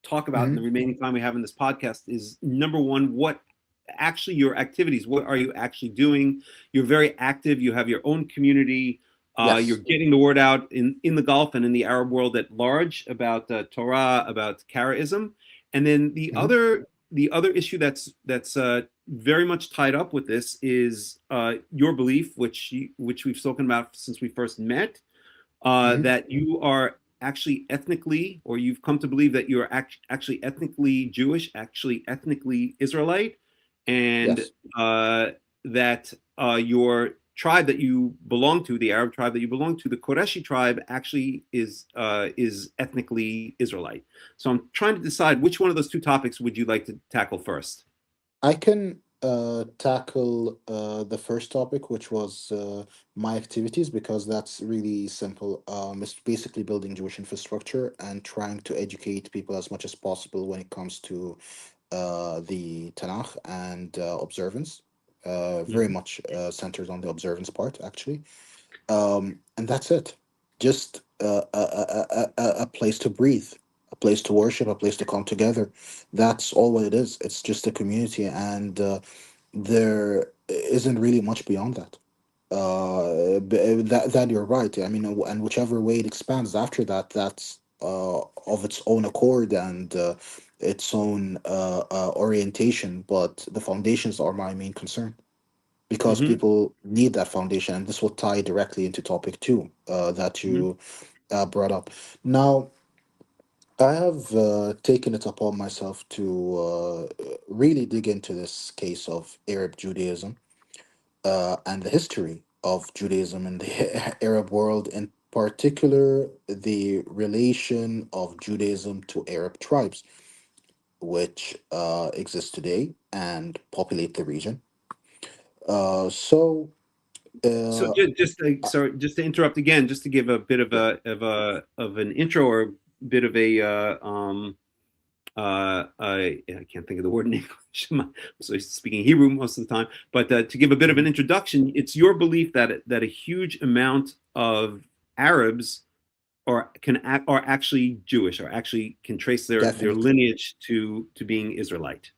talk about in hmm the remaining time we have in this podcast is, number one, what actually your activities, what are you actually doing? You're very active. You have your own community. You're Yes. getting the word out in the Gulf and in the Arab world at large about Torah, about Karaism. And then the hmm other the other issue that's very much tied up with this is your belief, which we've spoken about since we first met, that you are actually ethnically, or you've come to believe that you're actually ethnically Jewish, actually ethnically Israelite, and Yes. that your tribe that you belong to, the Arab tribe that you belong to, the Qurayshi tribe, actually is ethnically Israelite. So I'm trying to decide which one of those two topics would you like to tackle first. I can tackle the first topic, which was my activities, because that's really simple. It's basically building Jewish infrastructure and trying to educate people as much as possible when it comes to the Tanakh and observance. Very Mhm. much centered on the observance part, actually. And that's it. Just a place to breathe, a place to worship, a place to come together. That's all what it is. It's just a community, and there isn't really much beyond that. That you're right. I mean, and whichever way it expands after that, that's of its own accord and its own orientation. But the foundations are my main concern, because Mhm. people need that foundation, and this will tie directly into topic two that Mhm. you brought up. Now, I have taken it upon myself to really dig into this case of Arab Judaism and the history of Judaism in the Arab world, in particular, the relation of Judaism to Arab tribes, which exist today and populate the region. So, So uh, sorry, just to interrupt again, just to give a bit of yeah. an intro, or a bit of a I can't think of the word in English. I'm so speaking Hebrew most of the time, but to give a bit of an Mhm. introduction, it's your belief that a huge amount of Arabs are actually Jewish, or actually can trace their Definitely, lineage to being Israelite.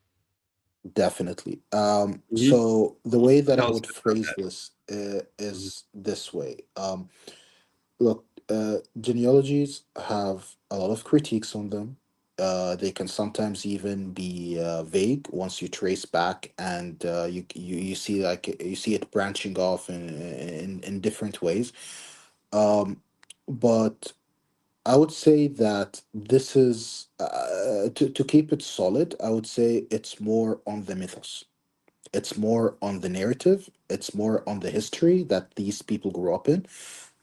definitely. Mhm. So the way that I Tell us would a bit about phrase that. this Mhm. is this way. Look, genealogies have a lot of critiques on them. They can sometimes even be vague once you trace back, and you see, like, you see it branching off in different ways. Um, but I would say that this is to keep it solid. I would say it's more on the mythos. It's more on the narrative. It's more on the history that these people grew up in,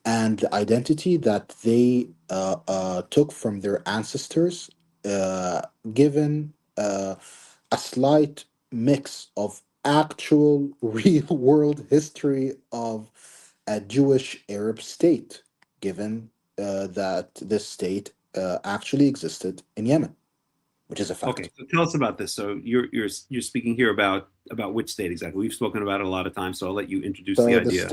and the identity that they took from their ancestors, uh, given a slight mix of actual real world history of a Jewish Arab state, given that this state actually existed in Yemen, which is a Okay, fact. so tell us about this. So you're speaking here about which state exactly? We've spoken about it a lot of times, so I'll let you introduce the So idea.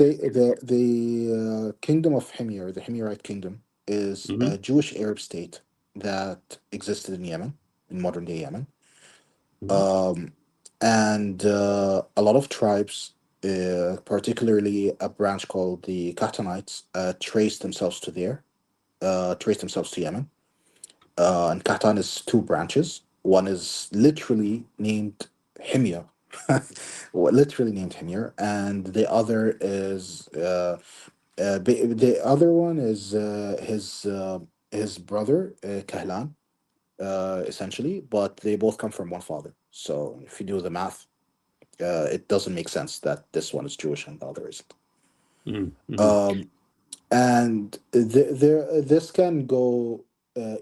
the kingdom of Himyar, the Himyarite kingdom, is Hmm. a Jewish Arab state that existed in Yemen, in modern day Yemen. Hmm. Um, and a lot of tribes, particularly a branch called the Karaites, trace themselves to Yemen. And Qahtan is two branches. One is literally named Himyar, well, literally named Himyar, and the other is the other one is his brother Kahlan, essentially, but they both come from one father. So if you do the math, it doesn't make sense that this one is Jewish and the other isn't. Hmm. Hmm. Um, and this can go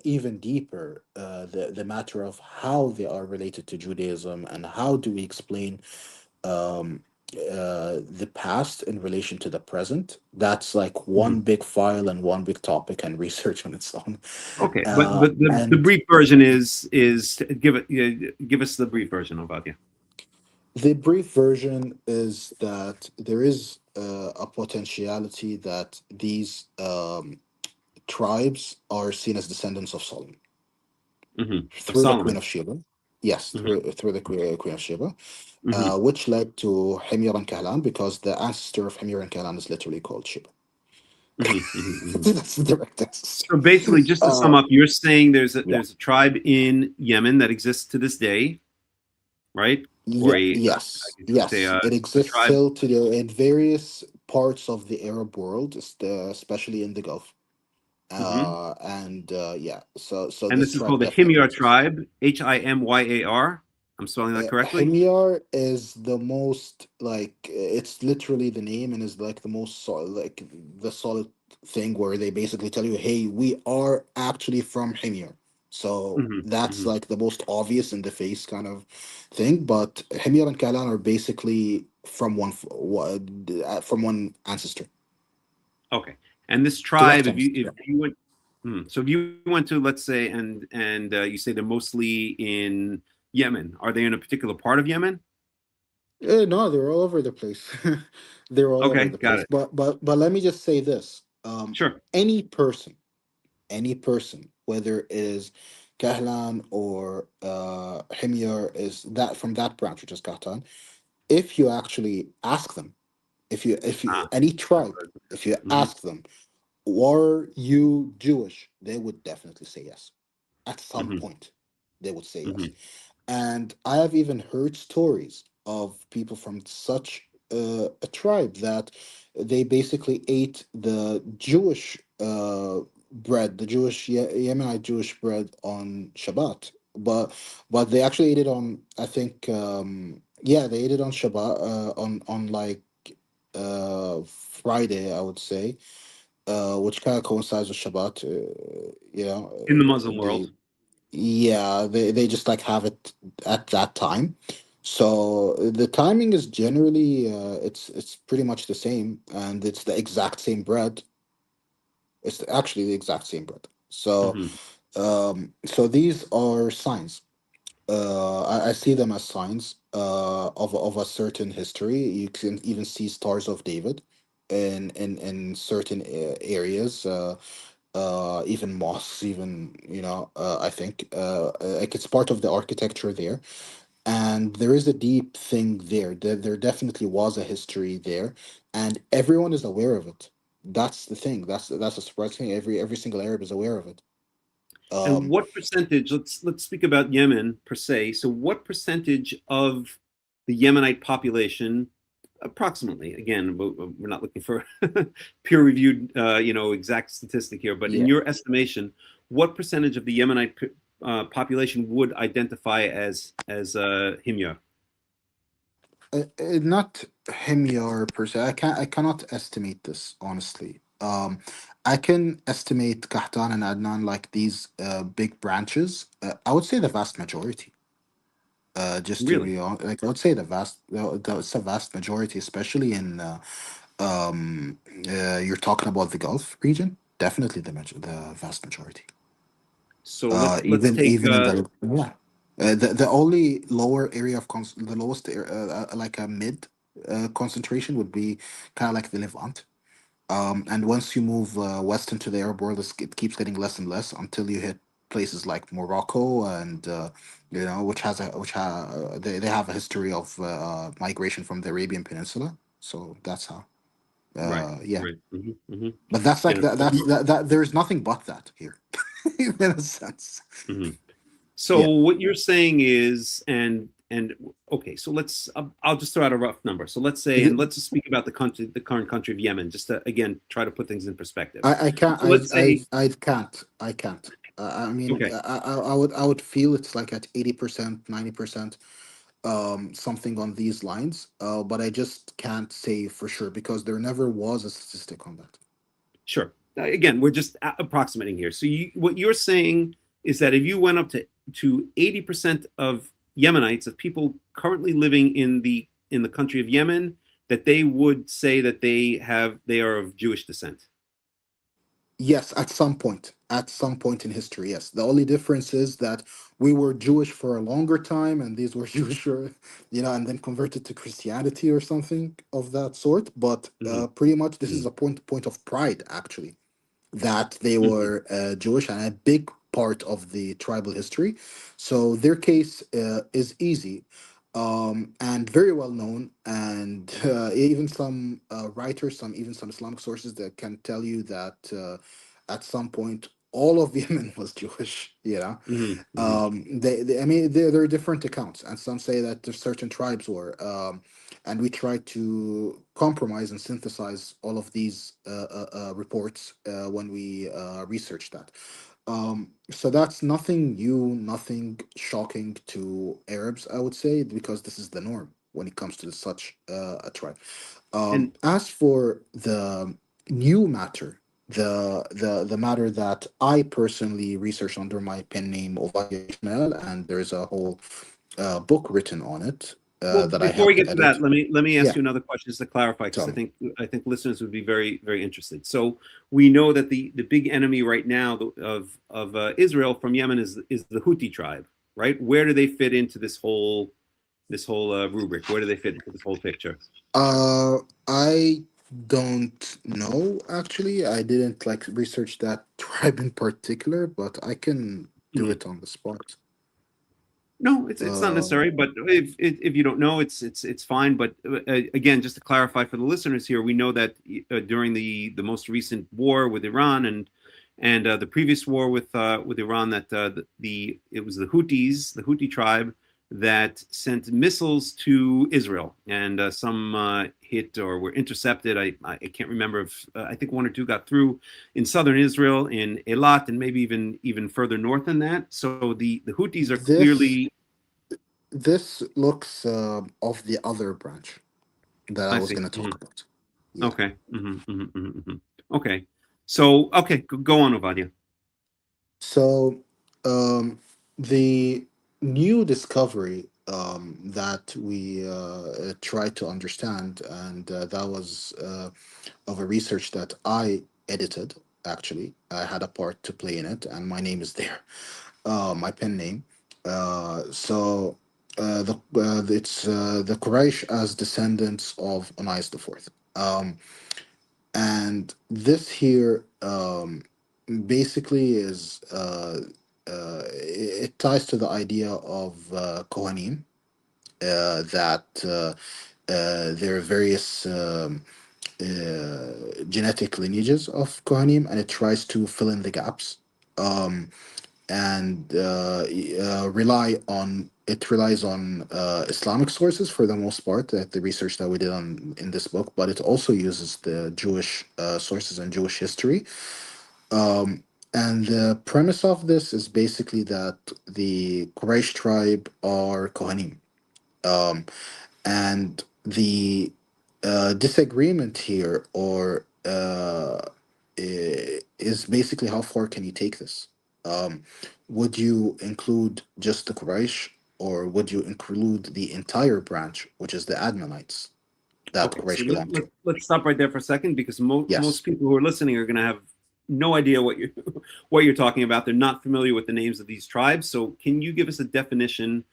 even deeper. The matter of how they are related to Judaism, and how do we explain um, the past in relation to the present. That's like Hmm. one big file and one big topic and research on its own. Okay, but the And brief version is give it, give us the brief version of Ovadia. the brief version is that there is a potentiality that these tribes are seen as descendants of Solomon Hmm. Of through the Queen Solomon. of Sheba. Yes, Hmm. through the Queen of Sheba, Hmm. which led to Himyar and Kahlan, because the ancestor of Himyar and Kahlan is literally called Sheba. Hmm. Hmm. Hmm. That's the direct answer. So basically, just to sum Uh, up, you're saying yeah. there's a tribe in Yemen that exists to this day, right? Or Yeah, a, I yes, guess you could say yes. It a exists tribe. still today in various parts of the Arab world, especially in the Gulf. Hmm. And yeah, so And this this is tribe called the definitely Himyar exists. tribe, Himyar. I'm spelling that correctly. Himyar is the most like it's literally the name and is like the most like the solid thing where they basically tell you, hey, we are actually from Himyar. So Hmm. that's Hmm. like the most obvious in the face kind of thing. But Himyar and Kalan are basically from from one ancestor. Okay. And this Direct tribe, ancestor. if you went, so if you went to, let's say, and you say they're mostly in Yemen, are they in a particular part of Yemen? No, they're all over the place. They're all over Okay, the got place. it. But let me just say this. Sure. Any person, any person, whether it is Kahlan or Himyar, is that from that branch, which is Kahtan, if you actually ask them, if you Ah, any I've tribe, heard if you that. ask them, are you Jewish? They would definitely say yes. At some Hmm. point, they would say yes. Hmm. And I have even heard stories of people from such a tribe that they basically ate the Jewish bread, the Yemenite Jewish bread on Shabbat. But they actually ate it on, I think, yeah, they ate it on Shabbat, on like Friday, I would say, which kind of coincides with Shabbat. In the Muslim They world. yeah, they just like have it at that time. So the timing is generally it's pretty much the same, and it's the exact same bread. It's actually the exact same bread. So Hmm. so these are signs. I see them as signs of a certain history. You can even see stars of David in certain areas. Even mosques, even I think like it's part of the architecture there, and there is a deep thing there. There definitely was a history there, and everyone is aware of it. That's the thing. That's a surprising thing. Every single Arab is aware of it. And Um, what percentage, let's speak about Yemen per se. So what percentage of the Yemenite population, approximately, again, we're not looking for peer reviewed exact statistic here, but in yeah, your estimation, what percentage of the Yemenite population would identify as Himyar? not Himyar per se. I cannot estimate this honestly. I can estimate Kahtan and Adnan like these big branches. I would say the vast majority. Just to Really? be honest, like I would say it's a vast majority, especially in you're talking about the Gulf region. Definitely the vast majority. So let's take Even in the yeah, the only lower area of the lowest like a mid concentration would be kind of like the Levant. And once you move west into the Arab world, it keeps getting less and less until you hit places like Morocco and they have a history of migration from the Arabian Peninsula. So that's how. right, Yeah, right. Hmm. Hmm. but that's like Yeah. that. There's nothing but that here, in a sense. Mhm. So Yeah. what you're saying is, and okay, so I'll just throw out a rough number. So let's say, and The- let's just speak about the current country of Yemen, just to again try to put things in perspective. I can't So let's say, I can't I can't. I mean okay, I would feel it's like at 80%, 90%, something on these lines. But I just can't say for sure because there never was a statistic on that. sure. Again, we're just approximating here. So what you're saying is that if you went up to 80% of Yemenites, of people currently living in the country of Yemen, that they would say that they are of Jewish descent. Yes, at some point. At some point in history, yes. The only difference is that we were Jewish for a longer time, and these were Jewish, and then converted to Christianity or something of that sort. But Hmm. pretty much, this is Hmm. a point of pride, actually, that they Hmm. were Jewish and a big part of the tribal history. So their case is easy and very well known. And even some writers, some Islamic sources that can tell you that at some point all of Yemen was Jewish, you know. Mm-hmm. I mean, there are different accounts, and some say that there's certain tribes were, and we try to compromise and synthesize all of these reports when we research that. So that's nothing new, nothing shocking to Arabs, I would say, because this is the norm when it comes to such a tribe. And As for the new matter, the matter that I personally researched under my pen name Ovadia, and there's a whole book written on it well, that I before we helped to get to that, edit. let me ask Yeah, you another question just to clarify, because tell I me. think I think listeners would be very very interested. So we know that the big enemy right now of Israel from Yemen is the Houthi tribe, right? Where do they fit into this whole rubric? Where do they fit into this whole picture? Uh, I don't know actually. I didn't like research that tribe in particular, but I can do Hmm. it on the spot. No, it's not Uh, necessary. But if you don't know, it's fine. But again, just to clarify for the listeners here, we know that during the most recent war with Iran and the previous war with Iran, that it was the Houthis, the Houthi tribe, that sent missiles to Israel, and some hit or were intercepted. I can't remember if I think one or two got through in southern Israel, in Eilat, and maybe even further north than that. So the Houthis are this clearly. this looks of the other branch that I I was see. going to Mhm. talk about. Yeah. Okay. Okay. So okay, go on, Ovadia. So, the new discovery that we tried to understand, and that was of a research that I edited. Actually, I had a part to play in it, and my name is there, my pen name. So. It's the Quraysh as descendants of Onias the Fourth. And this here basically is it ties to the idea of Kohanim, that there are various genetic lineages of Kohanim, and it tries to fill in the gaps. And relies on Islamic sources for the most part, that the research that we did on in this book, but it also uses the Jewish sources and Jewish history. And the premise of this is basically that the Quraysh tribe are Kohanim. Um, and the disagreement here, or is basically how far can you take this? Would you include just the Quraysh, or would you include the entire branch, which is the Admonites that Okay, so Quraysh belong to? let's stop right there for a second, because most Yes. people who are listening are going to have no idea what you're what you're talking about. They're not familiar with the names of these tribes. So can you give us a definition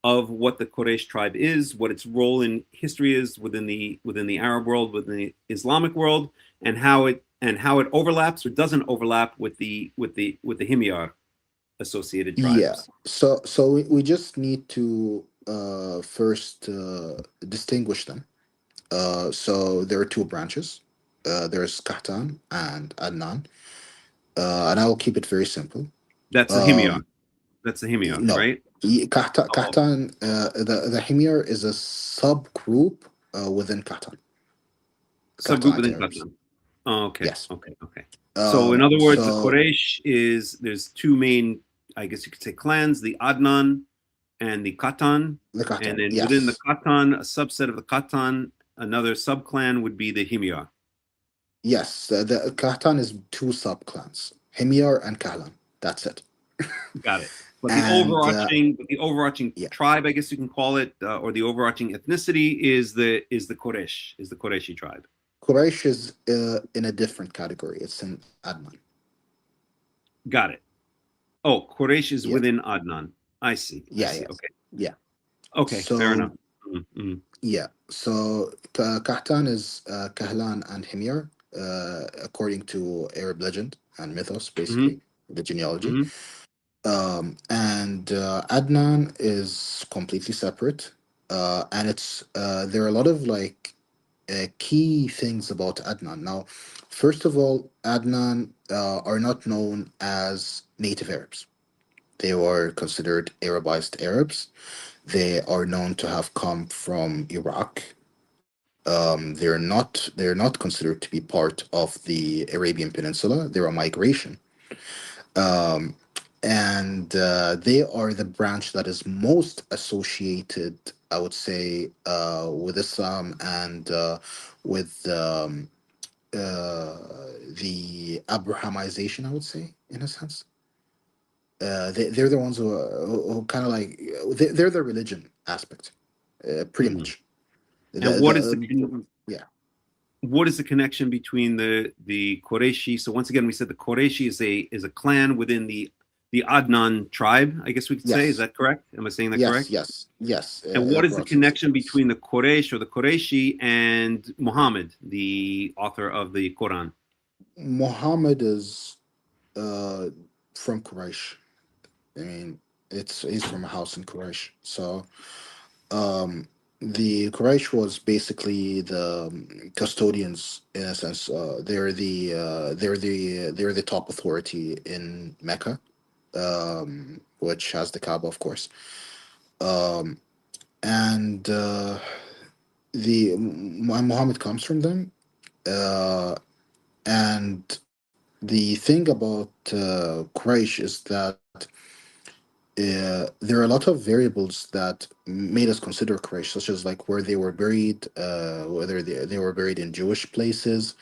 of what the Quraysh tribe is, what its role in history is within the Arab world, within the Islamic world, and how it overlaps or doesn't overlap with the Himyar associated Yeah. tribes? So we just need to first distinguish them. So there are two branches. There's Kahtan and Adnan, and I will keep it very simple. That's the Himyar. Um, That's the Himyar, no, right? Oh, Kahtan, the Himyar is a subgroup within Kahtan. subgroup Kahtanite within Arabs. Qatlan. Oh, okay, Yes. okay, okay. So in other words, the So Quraysh there's two main, I guess you could say, clans: the Adnan and the Qatan, the and Kahtan, then within the yes, Qatan, a subset of the Qatan, another subclan would be the Himyar. yes. The Kahtan is two subclans, Himyar and Kahlan. That's it. Got it. But the And overarching yeah, tribe, I guess you can call it, or the overarching ethnicity is the Qurayshi tribe. Quraysh is in a different category. It's in Adnan. Got it. Oh, Quraysh is Yeah, within Adnan. I see. I yeah, see. yes, Okay. yeah. Okay. Fair enough. So Mm-hmm. yeah, so Kahtan is Kahlan and Himyar, according to Arab legend and mythos, Mm-hmm. basically the genealogy. Mm-hmm. And Adnan is completely separate, and it's there are a lot of like key things about Adnan. Now, first of all, Adnan are not known as native Arabs. They were considered Arabized Arabs. They are known to have come from Iraq. They're not considered to be part of the Arabian Peninsula. They're a migration. Um, and they are the branch that is most associated, I would say, with Islam and with the Abrahamization, I would say, in a sense. They're the ones who kind of like they're the religion aspect, pretty Mhm. much. And Yeah. what is the connection between the Qurayshi? So once again, we said the Qurayshi is a clan within the Adnan tribe, I guess we could say. Is Yes. that correct? Am I saying that Yes. correct? Yes. Yes. And what is the Approximately. connection Yes. between the Quraysh or the Qurayshi and Muhammad, the author of the Quran? Muhammad is uh, from Quraysh. I mean, he's from a house in Quraysh. So um, the Quraysh was basically the custodians in a sense. They're the top authority in Mecca, which has the Kaaba, of course. Um, and Muhammad comes from them. Uh, and the thing about Quraysh is that there are a lot of variables that made us consider Quraysh, such as like where they were buried, whether they were buried in Jewish places,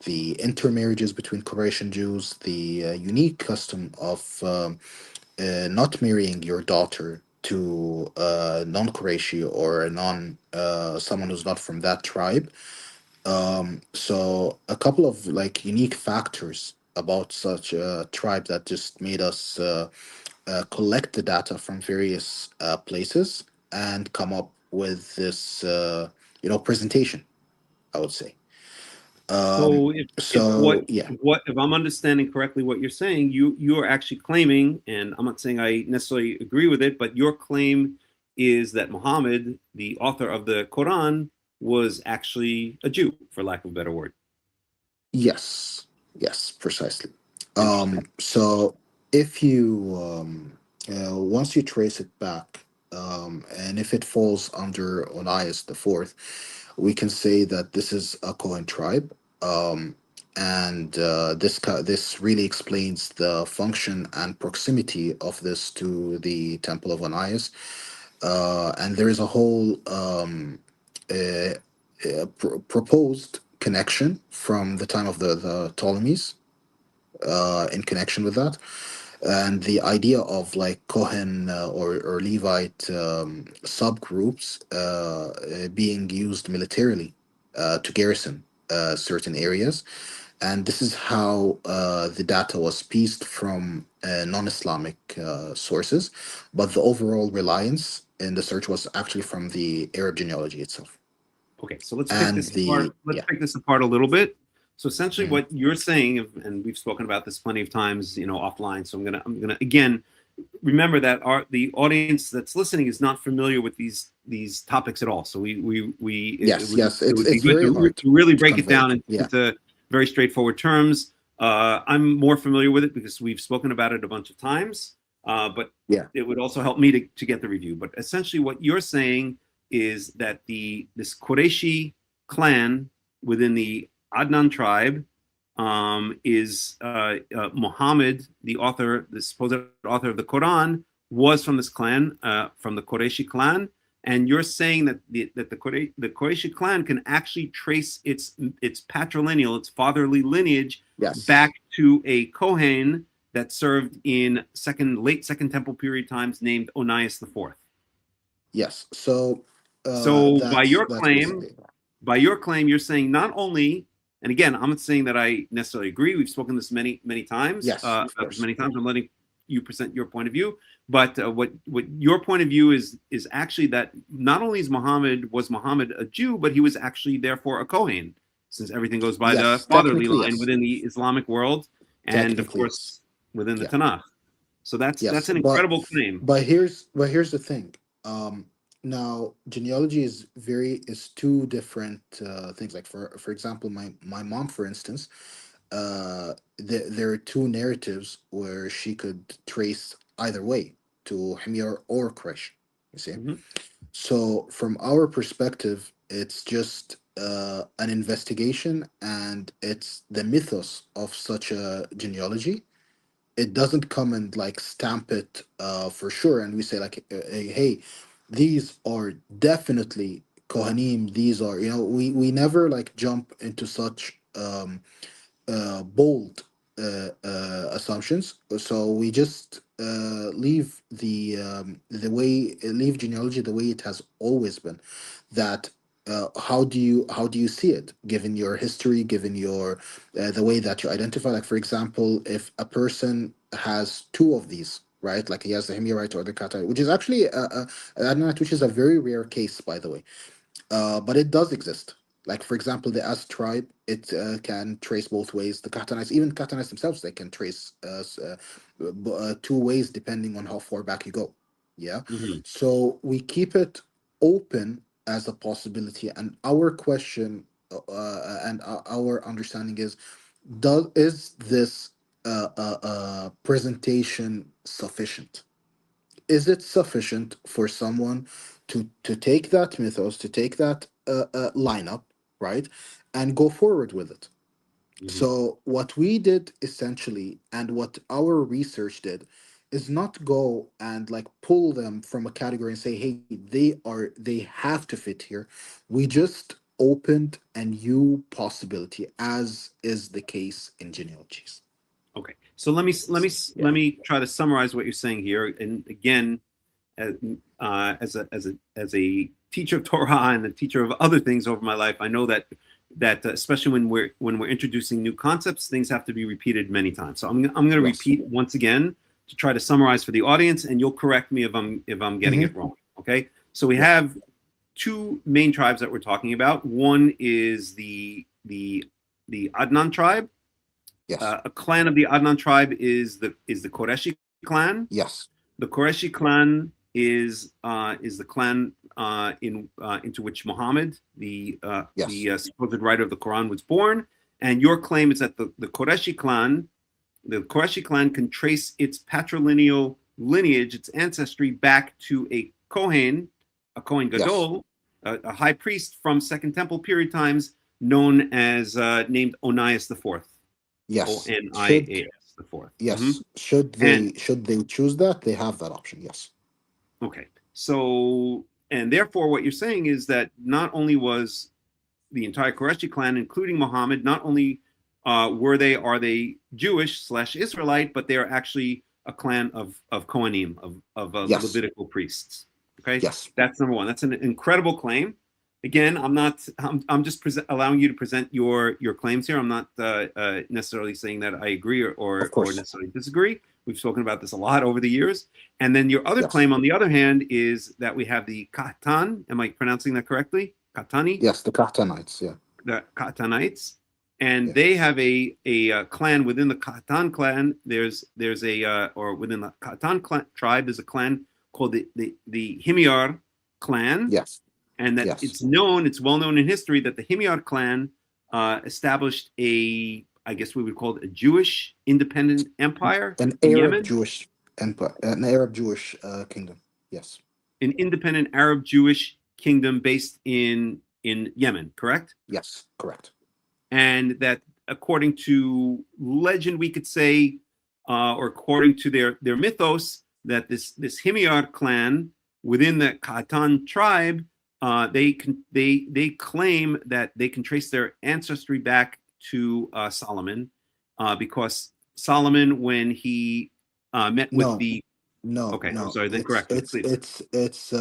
the intermarriages between Quraysh and Jews, the unique custom of not marrying your daughter to non-Qurayshi or a non someone who's not from that tribe. So a couple of like unique factors about such a tribe that just made us collect the data from various places and come up with this presentation, I would say. So if So yeah. what if I'm understanding correctly what you're saying, you are actually claiming, and I'm not saying I necessarily agree with it, but your claim is that Muhammad, the author of the Quran, was actually a Jew, for lack of a better word. Yes, yes, precisely. Interesting. So if you once you trace it back, and if it falls under Onias the fourth, we can say that this is a Kohen tribe. And this really explains the function and proximity of this to the Temple of Onias. And there is a whole uh, proposed connection from the time of the Ptolemies in connection with that. And the idea of like Kohen or Levite subgroups being used militarily to garrison certain areas. And this is how the data was pieced from non-Islamic sources, but the overall reliance in the search was actually from the Arab genealogy itself. Okay, so let's pick And this apart. the Let's yeah. pick this apart a little bit. So essentially, Mhm. what you're saying, and we've spoken about this plenty of times, offline. So I'm gonna again remember that the audience that's listening is not familiar with these topics at all. So Yes, yes, it it's would be it's good very hard to really to break it convey. down Yeah. into very straightforward terms. I'm more familiar with it because we've spoken about it a bunch of times. But Yeah. it would also help me to get the review. But essentially, what you're saying is that this Qureshi clan within the Adnan tribe is Muhammad, the supposed author of the Quran, was from this clan, from the Qureshi clan, and you're saying that the Qureshi clan can actually trace its patrilineal, its fatherly lineage, back Yes. to a Kohen that served in late Second Temple period times, named Onias the Fourth. Yes. So So that's basically by your claim, you're saying not only, and again, I'm not saying that I necessarily agree. We've spoken this many times. yes, of course. Many times, I'm letting you present your point of view. But what your point of view is actually that not only was Muhammad a Jew, but he was actually therefore a Kohen, since everything goes by the Yes, fatherly technically line yes. within the Islamic world, and of Technically yes. course within the Yeah. Tanakh. So that's Yes. an But incredible claim. but here's the thing. Um Now, genealogy is two different things. Like for example, my mom, for instance, there are two narratives where she could trace either way to Himyar or Quraysh. You see, Hmm. so from our perspective, it's just an investigation, and it's the mythos of such a genealogy. It doesn't come and like stamp it for sure, and we say like, hey, these are definitely Kohanim. These are, we never like jump into such bold assumptions. So we just leave leave genealogy the way it has always been. That how do you see it, given your history, given your the way that you identify. Like for example, if a person has two of these, right? Like he has the Himyarite or the Karaites, which is actually an Adonite, which is a very rare case, by the way, but it does exist. Like for example, the As tribe, it can trace both ways. The Qahtanites, even Qahtanites themselves, they can trace two ways depending on how far back you go. Yeah. Hmm. So we keep it open as a possibility, and our question and our understanding is this presentation sufficient? Is it sufficient for someone to take that mythos, to take that lineup, right, and go forward with it? Hmm. So what we did essentially, and what our research did, is not go and like pull them from a category and say, hey, they have to fit here. We just opened a new possibility, as is the case in genealogies. Okay. So let Yeah. me try to summarize what you're saying here. And again, as a teacher of Torah and a teacher of other things over my life, I know that especially when we're introducing new concepts, things have to be repeated many times. So I'm going to Yes. repeat once again to try to summarize for the audience, and you'll correct me if I'm getting Hmm. it wrong. Okay. So we Yes. have two main tribes that we're talking about. One is the Adnan tribe. Yes. A clan of the Adnan tribe is the Qureshi clan. Yes. The Qureshi clan is the clan into which Muhammad, Yes. the supposed writer of the Quran, was born. And your claim is that the Qureshi clan can trace its patrilineal lineage, its ancestry, back to a Kohen Yes. Gadol, a high priest from Second Temple period times, known as named Onias the Fourth, Yes. Should Onias the Fourth. Mm-hmm. Yes. Should And they choose that, they have that option. Yes. okay, so and therefore, what you're saying is that not only was the entire Qureshi clan, including Muhammad, not only are they Jewish / Israelite, but they are actually a clan of Kohanim, of Yes. Levitical priests. Okay, Yes. that's number one. That's an incredible claim. Again, I'm not. I'm just allowing you to present your claims here. I'm not necessarily saying that I agree Of or course. necessarily disagree. We've spoken about this a lot over the years. And then your other Yes. claim, on the other hand, is that we have the Katan. Am I pronouncing that correctly? Katani, Yes. The Qahtanites. Yeah. the Katanites, and Yes. they have a clan within the Katan clan. There's a or within the Katan tribe, there's a clan called the Himyar clan, Yes. and that Yes. it's well known in history that the Himyar clan established I guess we would call it a Jewish independent empire An in Arab Yemen, Jewish empire, an Arab Jewish kingdom. Yes. an independent Arab Jewish kingdom based in Yemen, correct? Yes. Correct. And that according to legend, we could say, or according to their mythos, that this Himyar clan within the Khatan tribe, they claim that they can trace their ancestry back to Solomon, because Solomon, when he met with No. the No. okay, I'm No. sorry, then correct me, please. It's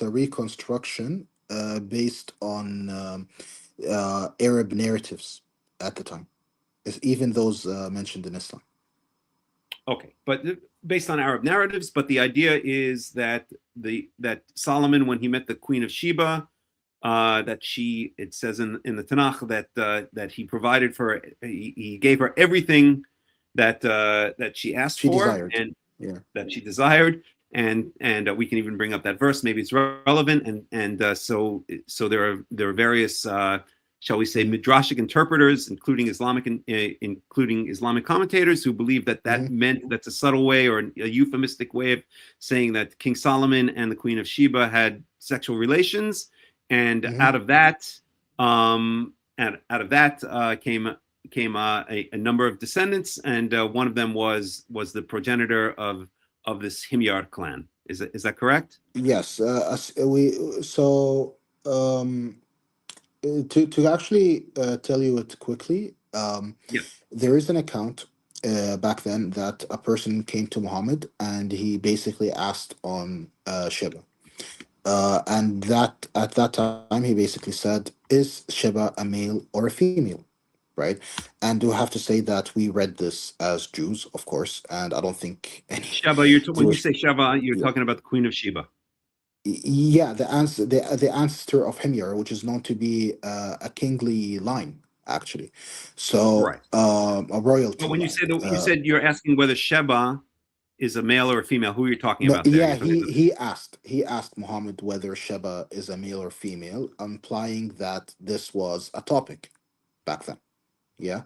a reconstruction based on Arab narratives at the time. It's even those mentioned in Islam. Okay, but based on Arab narratives, but the idea is that that Solomon, when he met the Queen of Sheba, it says in the Tanakh that he provided for he gave her everything that she asked She for desired. and Yeah. that she desired, and we can even bring up that verse. Maybe it's relevant, so there are various shall we say midrashic interpreters, including Islamic commentators, who believe that meant that's a subtle way or a euphemistic way of saying that King Solomon and the Queen of Sheba had sexual relations, and out of that came a number of descendants, and one of them was the progenitor of this Himyar clan. Is that correct? Yes. To actually tell you it quickly, Yeah. there is an account back then that a person came to Muhammad and he basically asked on Sheba. And that at that time he basically said, "Is Sheba a male or a female?" Right? And we have to say that we read this as Jews, of course, and I don't think any Sheba, when you Jewish. say Sheba, you're Yeah, talking about the Queen of Sheba. yeah, the ancestor of Himyar, which is known to be a kingly line, actually. So Right. a royalty But when you line. said you're asking whether Sheba is a male or a female, who are you talking No, about there? yeah, You're talking about, he asked Muhammad whether Sheba is a male or female, implying that this was a topic back then. Yeah.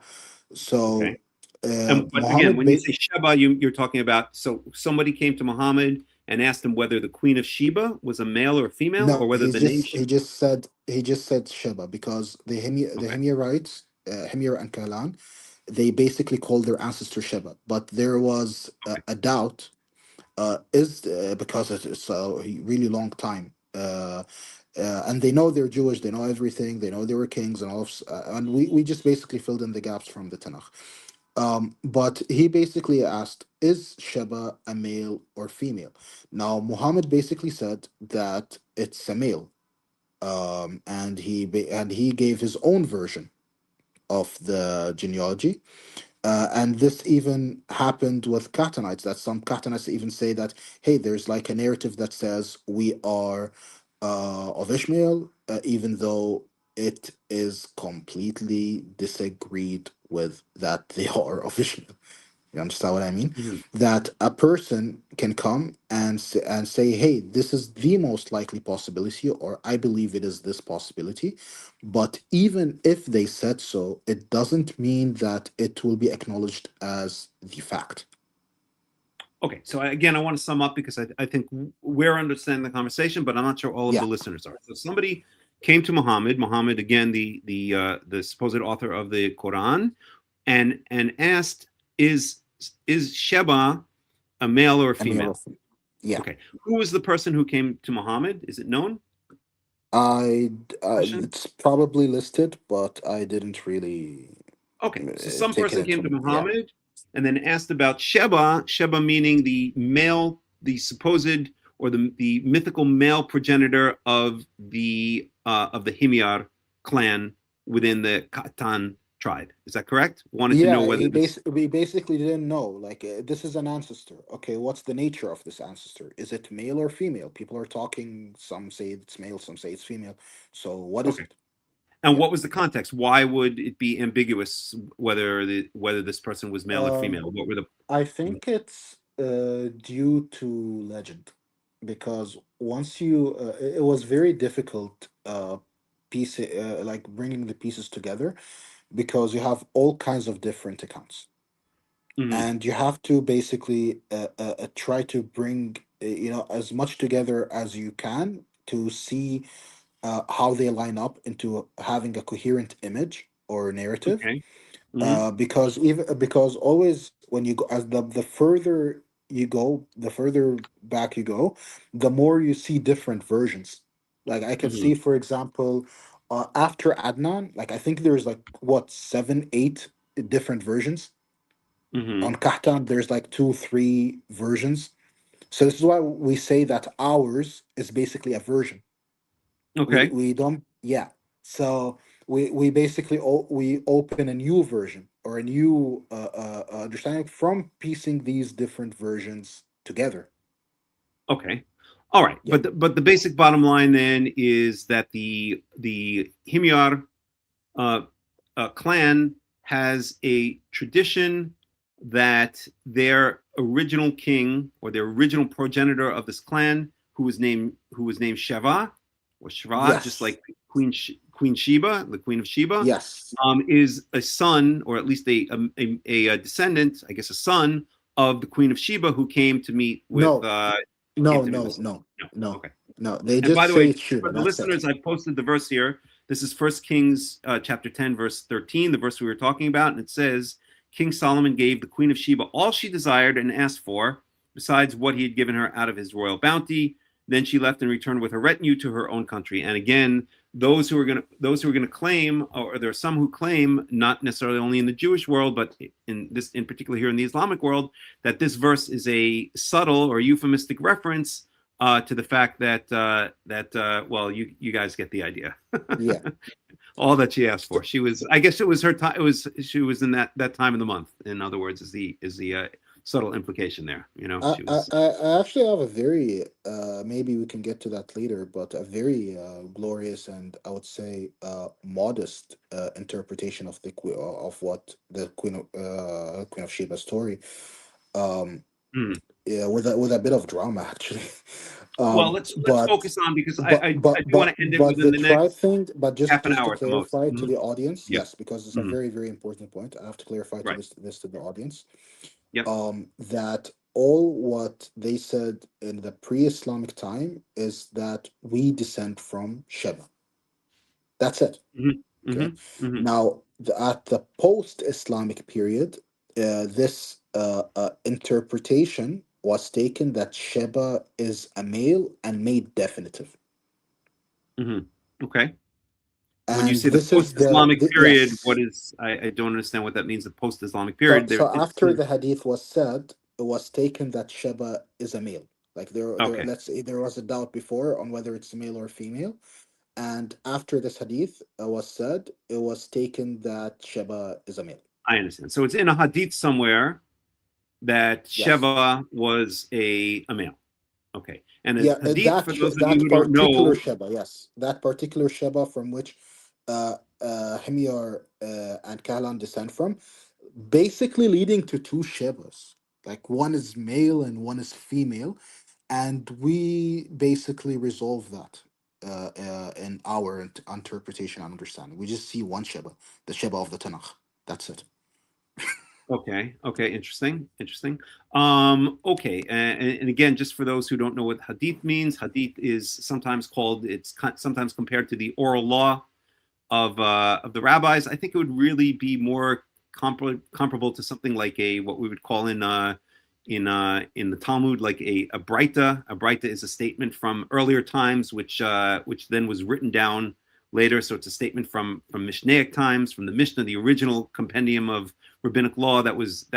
okay. So But again, Muhammad when you say Sheba, you're talking about, so somebody came to Muhammad and asked him whether the Queen of Sheba was a male or a female, no, or whether the name he Sheba. just said Sheba because the Okay. Himyarites, Himyar and Kalan, they basically called their ancestor Sheba, but there was Okay. a doubt is because it's a really long time. And they know they're Jewish, they know everything, they know they were kings and all of, and we just basically filled in the gaps from the Tanakh. But he basically asked, "Is Sheba a male or female?" Now Muhammad basically said that it's a male, and he gave his own version of the genealogy, and this even happened with Karaites. That some Karaites even say that, hey, there's like a narrative that says we are of Ishmael, even though it is completely disagreed with that they are of Ishmael. You understand what I mean? Mhm. That a person can come and say, "Hey, this is the most likely possibility," or "I believe it is this possibility." But even if they said so, it doesn't mean that it will be acknowledged as the fact. Okay, so again, I want to sum up because I think we're understanding the conversation, but I'm not sure all of Yeah, the listeners are. So somebody came to Muhammad again, the supposed author of the Quran, and asked, "Is Sheba a male or a a male female?" or female. Yeah, Okay, who was the person who came to Muhammad? Is it known? I Question. it's probably listed, but I didn't really Okay, so some take it person came into. to Yeah, Muhammad and then asked about Sheba, Sheba meaning the male, the supposed or the mythical male progenitor of the Himyar clan within the Khatan tribe. Is that correct? Wanted to know yeah. whether this. We basically didn't know. Like, this is an ancestor. Okay, what's the nature of this ancestor? Is it male or female? People are talking. Some say it's male. Some say it's female. So what is Okay. it? And Yeah. what was the context? Why would it be ambiguous whether this person was male or Um, female? What were the. I think it's due to legend, because once you, it was very difficult like bringing the pieces together, because you have all kinds of different accounts, Mhm. and you have to basically try to bring as much together as you can to see how they line up into having a coherent image or narrative. Okay. Mhm. Because always when you go, as the further you go, the further back you go, the more you see different versions. Like I can Mhm. see, for example, after Adnan, like I think there's like what, 7 8 different versions. On Mhm. Kahtan there's like 2 3 versions. So this is why we say that ours is basically a version. Okay. We don't, yeah. So we basically we open a new version or a new understanding from piecing these different versions together. Okay. All right. Yeah. But the basic bottom line then is that the Himyar uh, clan has a tradition that their original king or their original progenitor of this clan, who was named Sheva or Shva, just Yes. like Queen Sheba, the Queen of Sheba, Yes. is a son, or at least a descendant, I guess, a son of the Queen of Sheba, who came to meet with. No. Came No. to meet No. with. No. No. No. Okay. No. They And by just the say way, it's Sheba. for the That's it. listeners, I posted the verse here. This is 1 Kings chapter 10, verse 13, the verse we were talking about. And it says, King Solomon gave the Queen of Sheba all she desired and asked for, besides what he had given her out of his royal bounty. Then she left and returned with her retinue to her own country. And again, those who are going to claim, or there are some who claim, not necessarily only in the Jewish world, but in particular here in the Islamic world, that this verse is a subtle or euphemistic reference to the fact that well, you guys get the idea. Yeah. All that she asked for. She was, I guess, it was her time. She was in that time of the month. In other words, is the subtle implication there. You know, I, she I, was. I actually have a very maybe we can get to that later, but a very glorious and I would say modest interpretation of of what the Queen of Sheba story. Um, Hmm. yeah, with a bit of drama actually. Well, let's But focus on, because but I but do want but to end it but within the the tribe next thing, but half an just to hour at the most. clarify to Mhm. the audience, Yeah. yes, because it's a Mhm. very, very important point. I have to clarify to Right. this to the audience. Yep. That all what they said in the pre-Islamic time is that we descend from Sheba. That's it. Hmm. Okay. Hmm. Hmm. Now, at the post-Islamic period, this interpretation was taken that Sheba is a male and made definitive. Hmm. Okay. When you And say the this is post-Islamic period, what yes. is? I don't understand what that means. The post-Islamic So period. There. after the hadith was said, it was taken that Sheba is a male. Like there Okay. let's say there was a doubt before on whether it's male or female. And after this hadith was said, it was taken that Sheba is a male. I understand. So it's in a hadith somewhere that Yes. Sheva was a male. Okay. And a Yeah, hadith, for those of you that who don't particular know, Sheba, yes. That particular Sheba from which Himyar and Kahlan descend from, basically leading to two Shebas. Like one is male and one is female, and we basically resolve that in our interpretation and understanding. We just see one Sheba, the Sheba of the Tanakh. That's it. okay, interesting. Okay, and again, just for those who don't know what hadith means, hadith is sometimes called, sometimes compared to the oral law of the rabbis. I think it would really be more comparable to something like what we would call in the Talmud, like a breita. A breita is a statement from earlier times, which then was written down later. So it's a statement from Mishnaic times, from the Mishnah, the original compendium of rabbinic law that was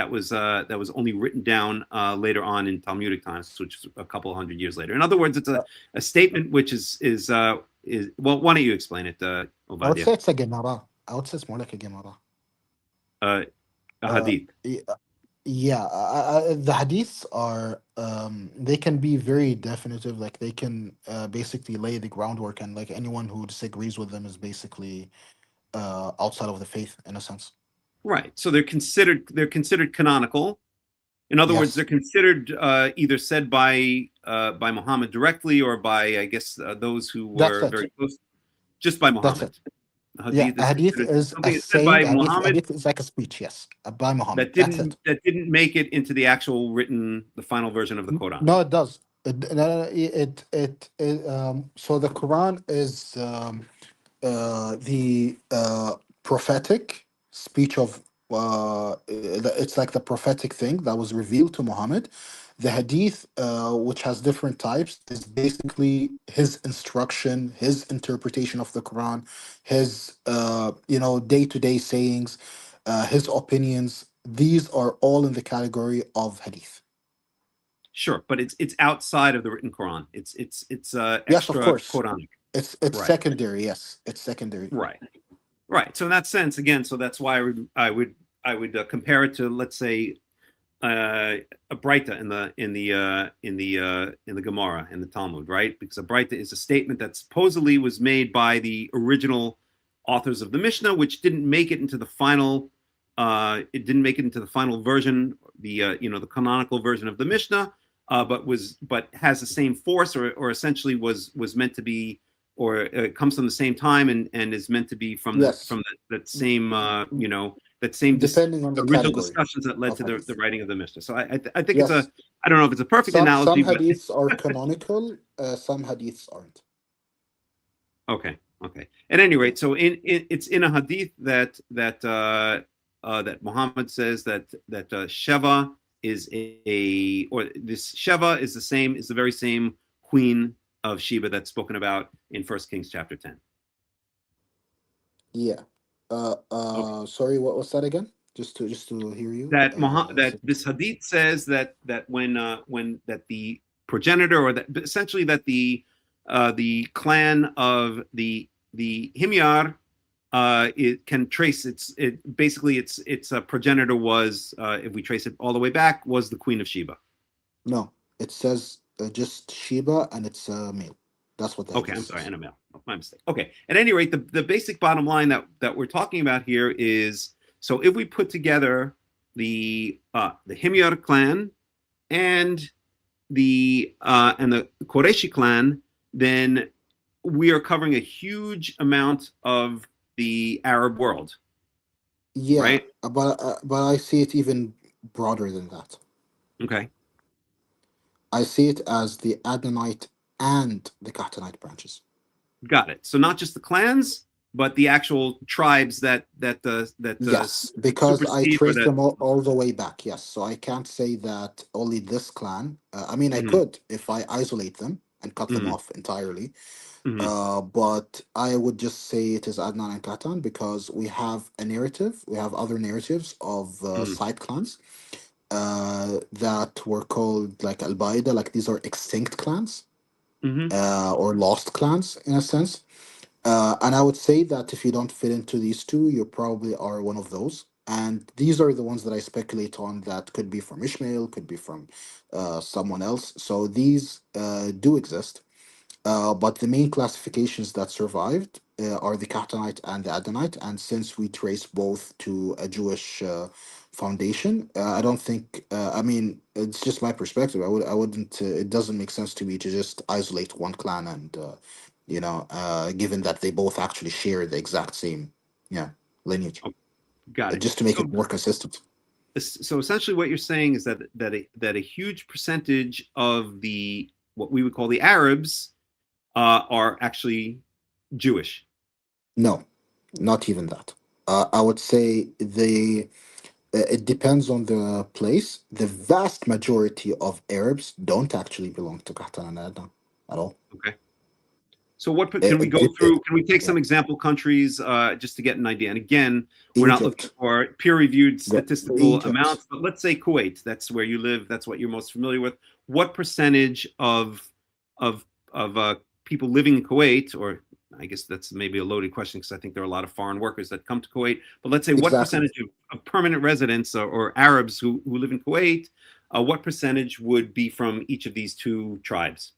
only written down later on in Talmudic times, which is a couple hundred years later. In other words, it's a statement which is well. Why don't you explain it, I would Ovadia? say it's a Gemara. I would say it's more like a Gemara. Uh, a Uh, hadith. yeah, the hadiths are they can be very definitive. Like they can basically lay the groundwork, and like anyone who disagrees with them is basically outside of the faith in a sense. Right. So they're considered canonical. In other words, they're Yes, considered either said by Muhammad directly, or by, I guess, those who that's were it. very close, just by That's Muhammad. it. A Yeah, hadith a is hadith considered is a something that's said saying. by Muhammad Hadith is like a speech. Yes, by Muhammad. that That's didn't it. that didn't make it into the actual written, the final version of the Quran. No, it does. No, so the Quran is the prophetic speech of it's like the prophetic thing that was revealed to Muhammad. The hadith, which has different types, is basically his instruction, his interpretation of the Quran, his day-to-day sayings, his opinions. These are all in the category of hadith. Sure, but it's outside of the written Quran. It's Yes, of extra course. Quranic. It's Right. secondary. Yes, it's secondary. Right. Right. So in that sense, again, so that's why I would compare it to, let's say, a breita in the Gemara, in the Talmud, right? Because a breita is a statement that supposedly was made by the original authors of the Mishnah, which didn't make it into the final it didn't make it into the final version, the the canonical version of the Mishnah, but has the same force, or essentially was meant to be, or comes from the same time, and is meant to be from Yes. that same that same Depending on the original category discussions that led of to hadith. the writing of the Mishnah. So I think it's Yes. I don't know if it's a perfect Some analogy, but hadiths are canonical, some hadiths aren't. okay. At any rate, so it's in a hadith that Muhammad says that Sheva is or this Sheva is the very same queen of Sheba that's spoken about in 1 Kings chapter 10. Yeah. Okay. Sorry, what was that again? Just to hear you. That this hadith says that when that the progenitor, or that essentially that the clan of the Himyar, it can trace its progenitor was, if we trace it all the way back, was the Queen of Sheba. No, it says just Sheba, and it's a male. That's what that Okay, I'm sorry, and a male. Oh, my mistake. Okay. At any rate, the basic bottom line that we're talking about here is, so if we put together the Himyar clan and the Qureshi clan, then we are covering a huge amount of the Arab world. Yeah, right? but I see it even broader than that. Okay. I see it as the Adonite and the Karaite branches. Got it. So not just the clans, but the actual tribes that Yes, because I supersede, or trace that. them all the way back. Yes, so I can't say that only this clan. I mean, I Mhm. could if I isolate them and cut them Mhm. off entirely. Mhm. But I would just say it is Adnan and Katan because we have a narrative. We have other narratives of Mhm. side clans that were called like Al Baida, like these are extinct clans Mhm. or lost clans in a sense. And I would say that if you don't fit into these two, you probably are one of those. And these are the ones that I speculate on that could be from Ishmael, could be from someone else. So these do exist. But the main classifications that survived are the Canaanite and the Adonite. And since we trace both to a Jewish foundation, I don't think. I mean, it's just my perspective. I wouldn't. It doesn't make sense to me to just isolate one clan and, given that they both actually share the exact same, lineage, Oh, got it. just to make it more consistent. So essentially, what you're saying is that a huge percentage of the, what we would call the Arabs, are actually Jewish. No, not even that. I would say it depends on the place. The vast majority of Arabs don't actually belong to Qatar and Adnan at all. Okay. So what Uh, can we go d- uh, through? Can we take yeah. some example countries, just to get an idea? And again, we're not looking Egypt. for peer-reviewed Yeah. statistical Egypt. amounts, but let's say Kuwait. That's where you live. That's what you're most familiar with. What percentage of of people living in Kuwait, or I guess that's maybe a loaded question because I think there are a lot of foreign workers that come to Kuwait. But let's say what Exactly. percentage of permanent residents, or Arabs who live in Kuwait, what percentage would be from each of these two tribes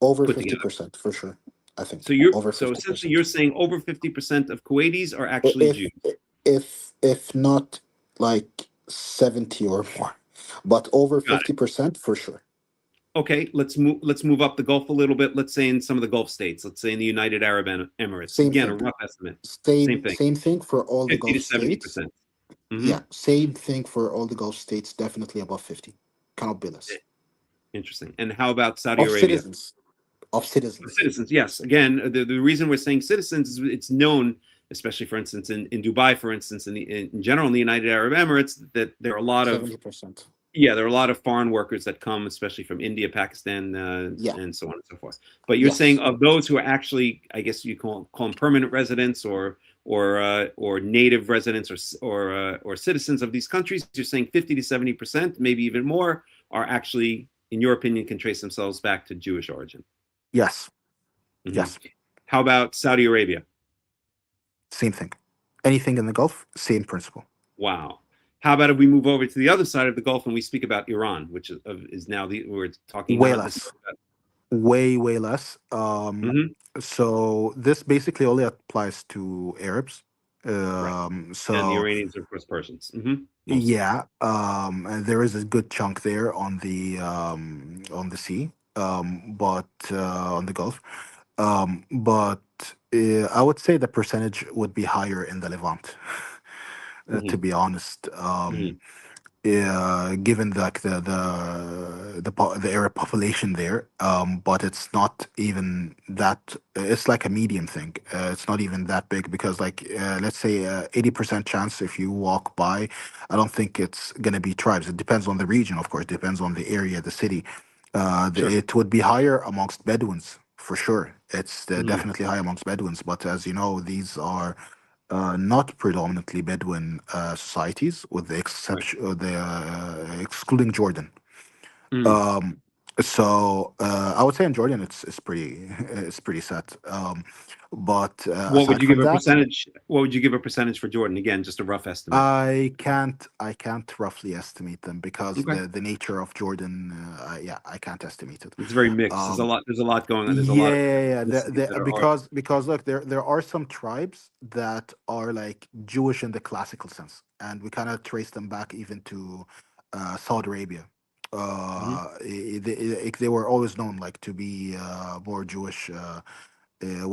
Over put together? 50% for sure. I think So you're over so essentially 50%. you're saying over 50% of Kuwaitis are actually If Jews. if not like 70 or more, but over Got it. 50% for sure. Okay, let's move up the Gulf a little bit. Let's say in some of the Gulf states. Let's say in the United Arab Emirates. Same Again, a thing. rough estimate. Same Same thing. same thing for all the 50 to Gulf states. 70%. Yeah, same thing for all the Gulf states. Definitely above 50. Cannot be less. Interesting. And how about Saudi Of Arabia? citizens. Of citizens. Citizens, yes. Again, the reason we're saying citizens is it's known, especially for instance in Dubai, for instance, in general in the United Arab Emirates, that there are a lot of 70%. there are a lot of foreign workers that come, especially from India, Pakistan, Yeah. and so on and so forth. But you're saying Yes. of those who are actually, I guess you call them permanent residents, or native residents, or citizens of these countries, you're saying 50 to 70%, maybe even more, are actually, in your opinion, can trace themselves back to Jewish origin. Yes. Mhm. Yes. How about Saudi Arabia? Same thing. Anything in the Gulf, same principle. Wow. How about if we move over to the other side of the Gulf and we speak about Iran, which is now we're talking Way not less. necessarily about. Way less. Mhm. So this basically only applies to Arabs. Right. And the So Iranians are, of course, Persians. Mostly. yeah, and there is a good chunk there on the sea, but on the Gulf. But I would say the percentage would be higher in the Levant, to Hmm. be honest. Hmm. Given like the Arab population there, but it's not even that. It's like a medium thing. It's not even that big because, like, let's say 80% chance if you walk by, I don't think it's gonna be tribes. It depends on the region, of course. Depends on the area, the city. Sure. It would be higher amongst Bedouins for sure. It's Hmm. definitely high amongst Bedouins, but as you know, these are not predominantly Bedouin societies, with the Right. exception, excluding Jordan. Mm. Um, so I would say in Jordan, it's pretty it's pretty set. But What would aside you give from a that, percentage? What would you give a percentage for Jordan? Again, just a rough estimate. I can't roughly estimate them because Okay. the nature of Jordan, yeah, I can't estimate it. It's very mixed. There's a Um, lot. There's a lot going on. There's a lot of Yeah, ethnicities that are. because look, there are some tribes that are like Jewish in the classical sense, and we kind of trace them back even to Saudi Arabia. Mhm. They were always known like to be more Jewish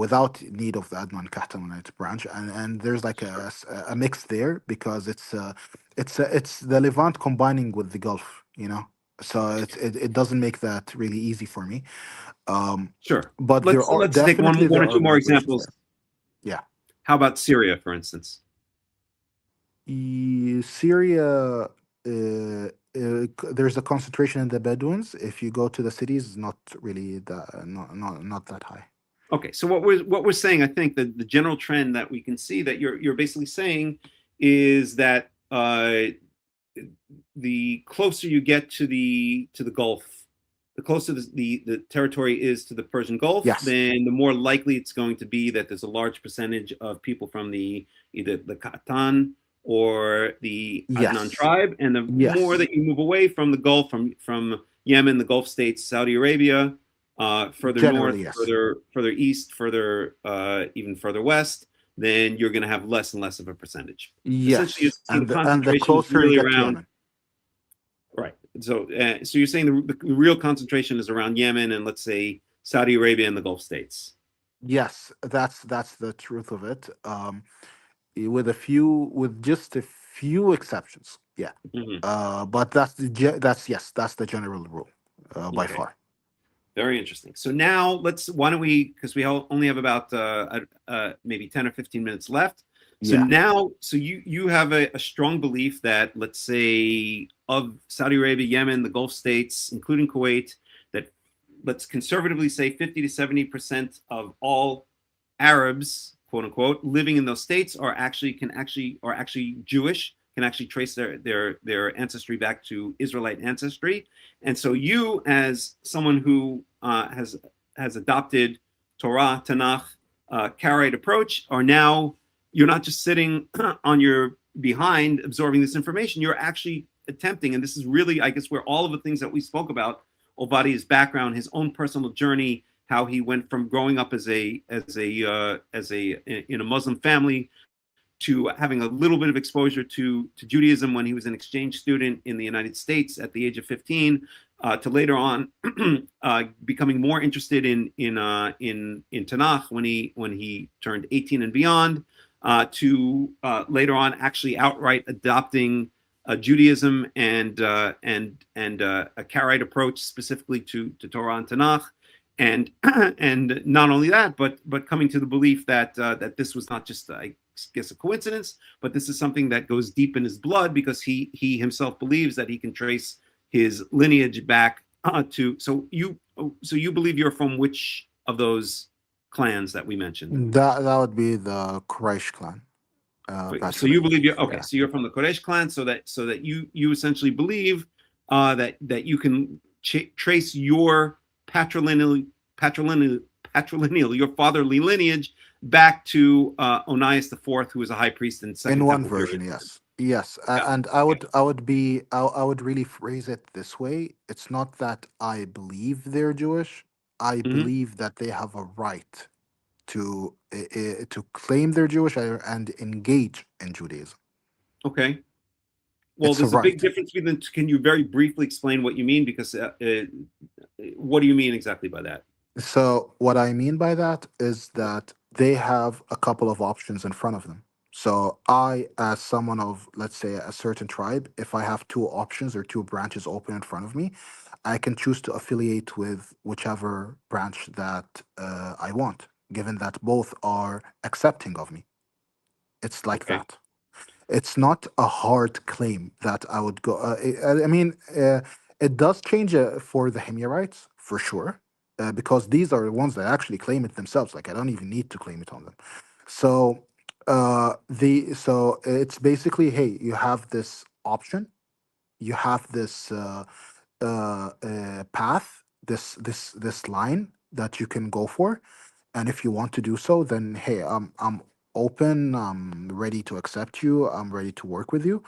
without need of the Adnan Kahtamanite branch, and there's like Sure. a mix there because it's the Levant combining with the Gulf, you know. So it doesn't make that really easy for me, Sure. but there are Let's take one definitely one there or are two more migrations examples. there. Yeah. How about Syria, for instance? Syria, there's a concentration in the Bedouins. If you go to the cities, it's not really not that high. Okay, so what we're saying, I think that the general trend that we can see that you're basically saying is that the closer you get to the Gulf, the closer the territory is to the Persian Gulf, Yes. then the more likely it's going to be that there's a large percentage of people from the either the Khatan or the Adnan Yes. tribe, and the more Yes. that you move away from the Gulf, from Yemen, the Gulf states, Saudi Arabia, further north, Generally, yes. further east, further even further west, then you're going to have less and less of a percentage. Essentially, Yes. so the And the concentration is closer you really get to around. Yemen. Right. So you're saying the real concentration is around Yemen and, let's say, Saudi Arabia and the Gulf states. Yes, that's the truth of it. With just a few exceptions. Yeah. Hmm. But that's the general rule, by Okay. far. Very interesting. So now why don't we, because we only have about maybe 10 or 15 minutes left. So Yeah. now, so you have a strong belief that, let's say, of Saudi Arabia, Yemen, the Gulf states, including Kuwait, that, let's conservatively say, 50 to 70% of all Arabs, quote unquote, living in those states are actually Jewish, can actually trace their ancestry back to Israelite ancestry. And so you, as someone who has adopted Torah, Tanakh, Karaite approach, are now, you're not just sitting on your behind absorbing this information. You're actually attempting, and this is really, I guess, where all of the things that we spoke about, Ovadia's background, his own personal journey, how he went from growing up in a Muslim family to having a little bit of exposure to Judaism when he was an exchange student in the United States at the age of 15, to later on becoming more interested in Tanakh when he turned 18 and beyond, to later on actually outright adopting Judaism and a Karaite approach specifically to Torah and Tanakh, and and not only that, but coming to the belief that this was not just, I guess, a coincidence, but this is something that goes deep in his blood, because he himself believes that he can trace his lineage back to. So you believe you're from which of those clans that we mentioned? That would be the Quraysh clan, So you believe patrilineage. you're okay. Yeah. So you're from the Kodesh clan. So that you essentially believe that you can trace your patrilineal patrilineal, your fatherly lineage, back to Onias the Fourth, who was a high priest in In Second one Temple version, period. yes. Yes. Got And it. Okay. I would really phrase it this way. It's not that I believe they're Jewish. I Hmm. believe that they have a right to claim they're Jewish and engage in Judaism. Okay. Well, It's a there's a big right. difference between. Can you very briefly explain what you mean? Because what do you mean exactly by that? So what I mean by that is that they have a couple of options in front of them. So I, as someone of, let's say, a certain tribe, if I have two options or two branches open in front of me, I can choose to affiliate with whichever branch that I want, given that both are accepting of me. It's like Okay. that. It's not a hard claim that I would go. I mean, it does change for the Himyarites for sure, because these are the ones that actually claim it themselves. Like I don't even need to claim it on them. So so it's basically, hey, you have this option, you have this path, this line that you can go for, and if you want to do so, then hey, I'm open, I'm ready to accept you, I'm ready to work with you.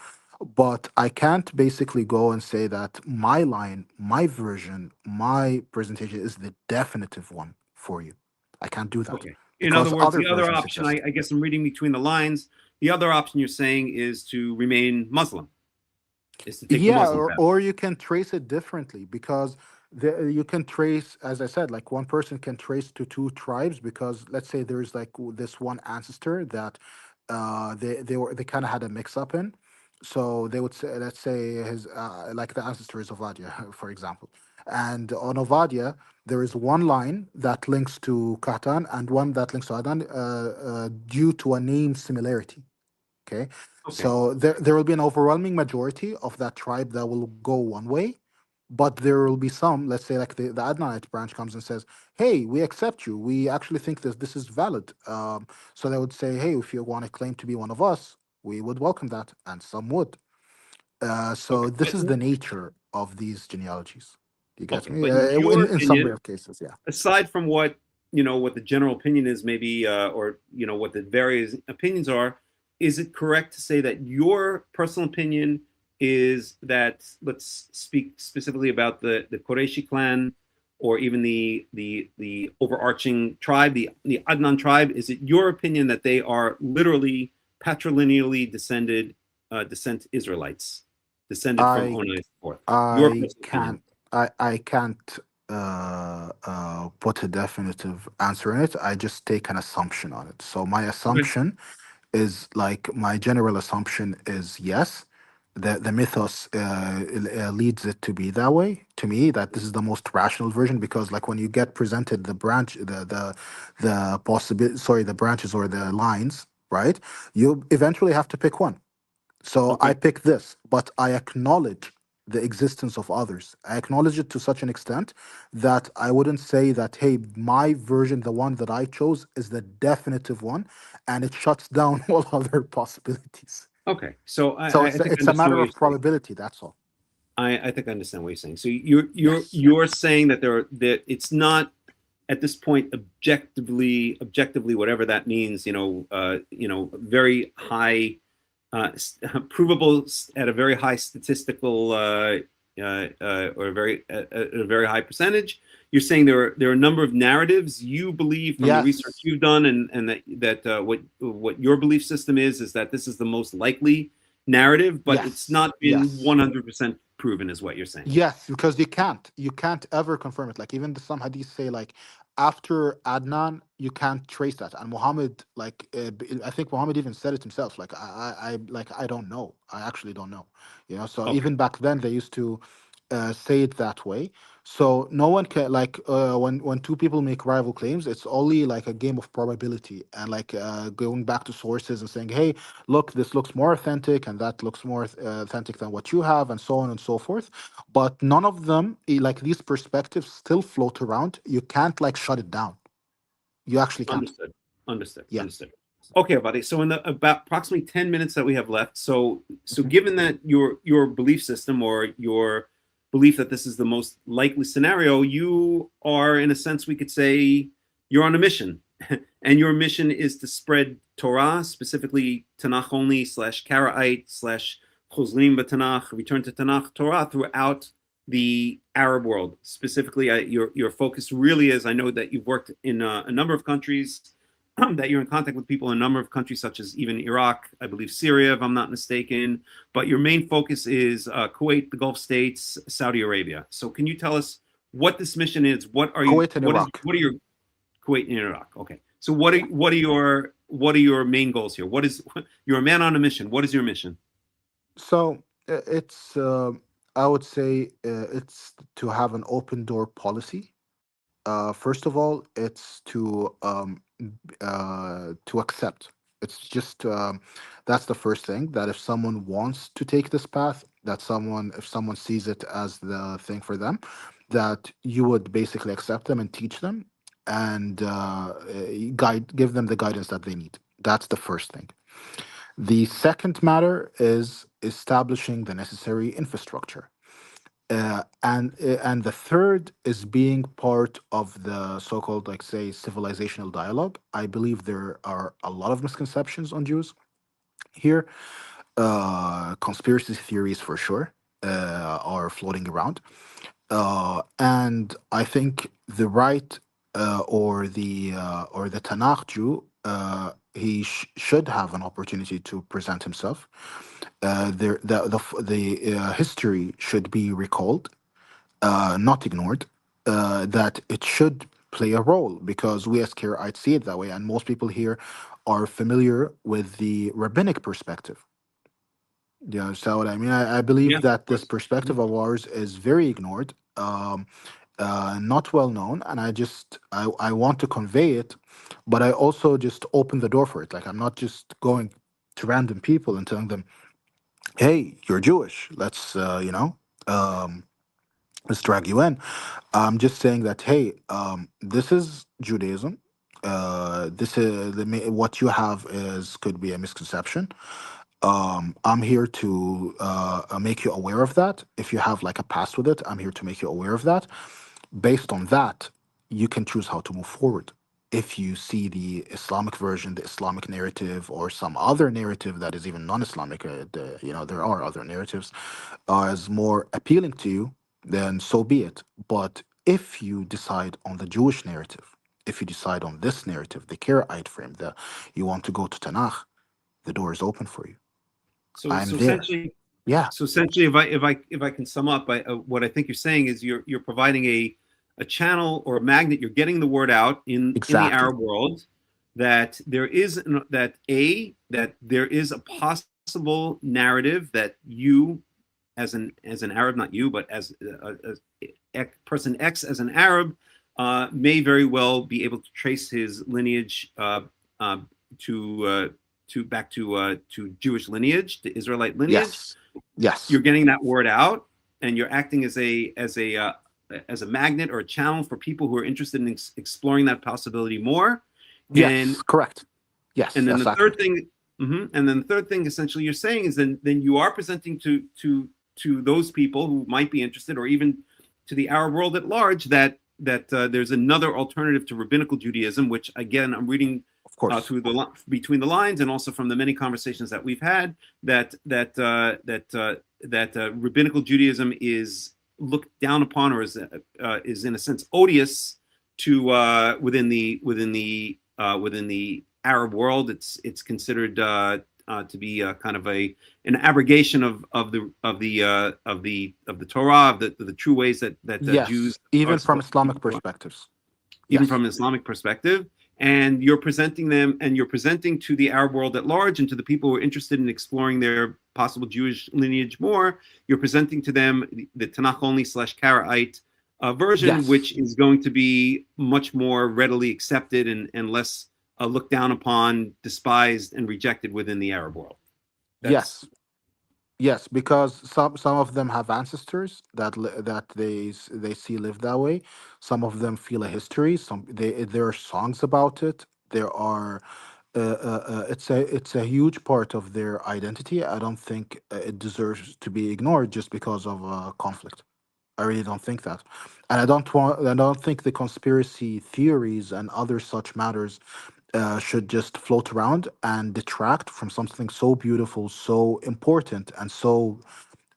But I can't basically go and say that my line, my version, my presentation is the definitive one for you. I can't do that Okay. In other because words, other the other versions option, exist. I guess I'm reading between the lines. The other option you're saying is to remain Muslim, is to take the Yeah, Muslim path. or you can trace it differently because you can trace, as I said, like one person can trace to two tribes because let's say there's like this one ancestor that they kind of had a mix up in. So they would say, let's say his like the ancestor is Ovadia, for example. And on Ovadia, there is one line that links to Katan and one that links to Adan due to a name similarity. Okay, Okay. so there will be an overwhelming majority of that tribe that will go one way, but there will be some, let's say, like the Adnanite branch comes and says, "Hey, we accept you. We actually think this is valid." So they would say, "Hey, if you want to claim to be one of us, we would welcome that," and some would. So Okay. this is the nature of these genealogies. You get Okay. me? But in your In some opinion, rare cases, yeah. aside from what what the general opinion is, maybe, or what the various opinions are, is it correct to say that your personal opinion is that, let's speak specifically about the Qurayshi clan, or even the overarching tribe, the Adnan tribe? Is it your opinion that they are literally patrilineally descent Israelites, descended from I Onai and so forth? Your I personal opinion. can't I can't put a definitive answer in it. I just take an assumption on it. So my Okay. assumption is like my general assumption is yes. The mythos leads it to be that way to me, that this is the most rational version, because like when you get presented the branch the possibility, sorry, the branches or the lines, right, you eventually have to pick one. So I Okay. pick this, but I acknowledge the existence of others. I acknowledge it to such an extent that I wouldn't say that, hey, my version, the one that I chose, is the definitive one, and it shuts down all other possibilities. Okay. So So I think I it's a understand matter what you're of saying. probability. That's all. I think I understand what you're saying. So Yes. you're saying that that it's not at this point objectively, whatever that means, very high, provable at a very high statistical, or a very high percentage. You're saying there are a number of narratives you believe from the research Yes. you've done, and that what your belief system is that this is the most likely narrative, but it's Yes. not been Yes. 100% proven, is what you're saying. Yes, because you can't ever confirm it. Like even some hadiths say like after Adnan you can't trace that. And Muhammad, like I think Muhammad even said it himself. Like I don't know. I actually don't know. So Okay. even back then they used to say it that way. So no one can, like when two people make rival claims, it's only like a game of probability and like going back to sources and saying, hey, look, this looks more authentic and that looks more authentic than what you have, and so on and so forth. But none of them, like these perspectives still float around. You can't like shut it down. You actually can't. Understood. Understood. Yeah. Understood. Okay, buddy. So in the about approximately 10 minutes that we have left, so Mhm. given that your belief system, or your belief that this is the most likely scenario, you are, in a sense, we could say, you're on a mission. And your mission is to spread Torah, specifically Tanakh only slash Karaite slash Chozlim b'Tanakh, return to Tanakh Torah, throughout the Arab world. Specifically, your focus really is, I know that you've worked in a number of countries, that you're in contact with people in a number of countries, such as even Iraq, I believe Syria, if I'm not mistaken. But your main focus is Kuwait, the Gulf states, Saudi Arabia. So can you tell us what this mission is? What are you? Kuwait and Iraq. What are your Kuwait and Iraq? Okay. So what Yeah. are your main goals here? What is you're a man on a mission? What is your mission? So it's I would say it's to have an open door policy. First of all, it's to accept. It's just that's the first thing. That if someone wants to take this path, if someone sees it as the thing for them, that you would basically accept them and teach them and give them the guidance that they need. That's the first thing. The second matter is establishing the necessary infrastructure. And the third is being part of the so-called, like, say, civilizational dialogue. I believe there are a lot of misconceptions on Jews here. Conspiracy theories for sure are floating around. And I think the right or the Tanakh Jew, he should have an opportunity to present himself. The history should be recalled, not ignored. That it should play a role because we as Karaites see it that way, and most people here are familiar with the rabbinic perspective. You understand what I mean? I Yeah, believe of that this course. perspective of ours is very ignored, not well known, and I want to convey it, but I also just open the door for it. Like, I'm not just going to random people and telling them, "Hey, you're Jewish. Um, let's drag you in." I'm just saying that, hey, this is Judaism. This is what you have is could be a misconception. I'm here to make you aware of that. If you have like a past with it, I'm here to make you aware of that. Based on that, you can choose how to move forward. If you see the Islamic version, the Islamic narrative, or some other narrative that is even non-Islamic, there are other narratives as more appealing to you, then so be it. But if you decide on the Jewish narrative, if you decide on this narrative, the Karaite frame, you want to go to Tanakh, the door is open for you. So I'm so there. essentially, Yeah, if I can sum up, what I think you're saying is you're providing a channel or a magnet. You're getting the word out in the exactly. Arab world that there is a possible narrative that you as an Arab, not you, but as person X as an Arab may very well be able to trace his lineage uh, to back to Jewish lineage, to Israelite lineage. Yes. Yes. You're getting that word out, and you're acting as a magnet or a channel for people who are interested in exploring that possibility more. Yes. Correct. Yes. And then That's the third accurate. thing, and then the third thing, essentially, you're saying is then you are presenting to those people who might be interested, or even to the Arab world at large, that there's another alternative to rabbinical Judaism, which again I'm reading Of course. between the lines, and also from the many conversations that we've had, that rabbinical Judaism is looked down upon, or is in a sense odious to within the Arab world. It's considered to be kind of an abrogation of the Torah, of the true ways that Yes. Jews are Even from supposed to Islamic be, perspectives. even Yes. from an Islamic perspective. And you're presenting them, and you're presenting to the Arab world at large, and to the people who are interested in exploring their possible Jewish lineage more. You're presenting to them the Tanakh only / Karaite version, Yes. which is going to be much more readily accepted and less looked down upon, despised, and rejected within the Arab world. Yes. Yes, because some of them have ancestors that they see live that way. Some of them feel a history. There are songs about it. There are it's a huge part of their identity. I don't think it deserves to be ignored just because of conflict. I really don't think that, and I don't think the conspiracy theories and other such matters should just float around and detract from something so beautiful, so important, and so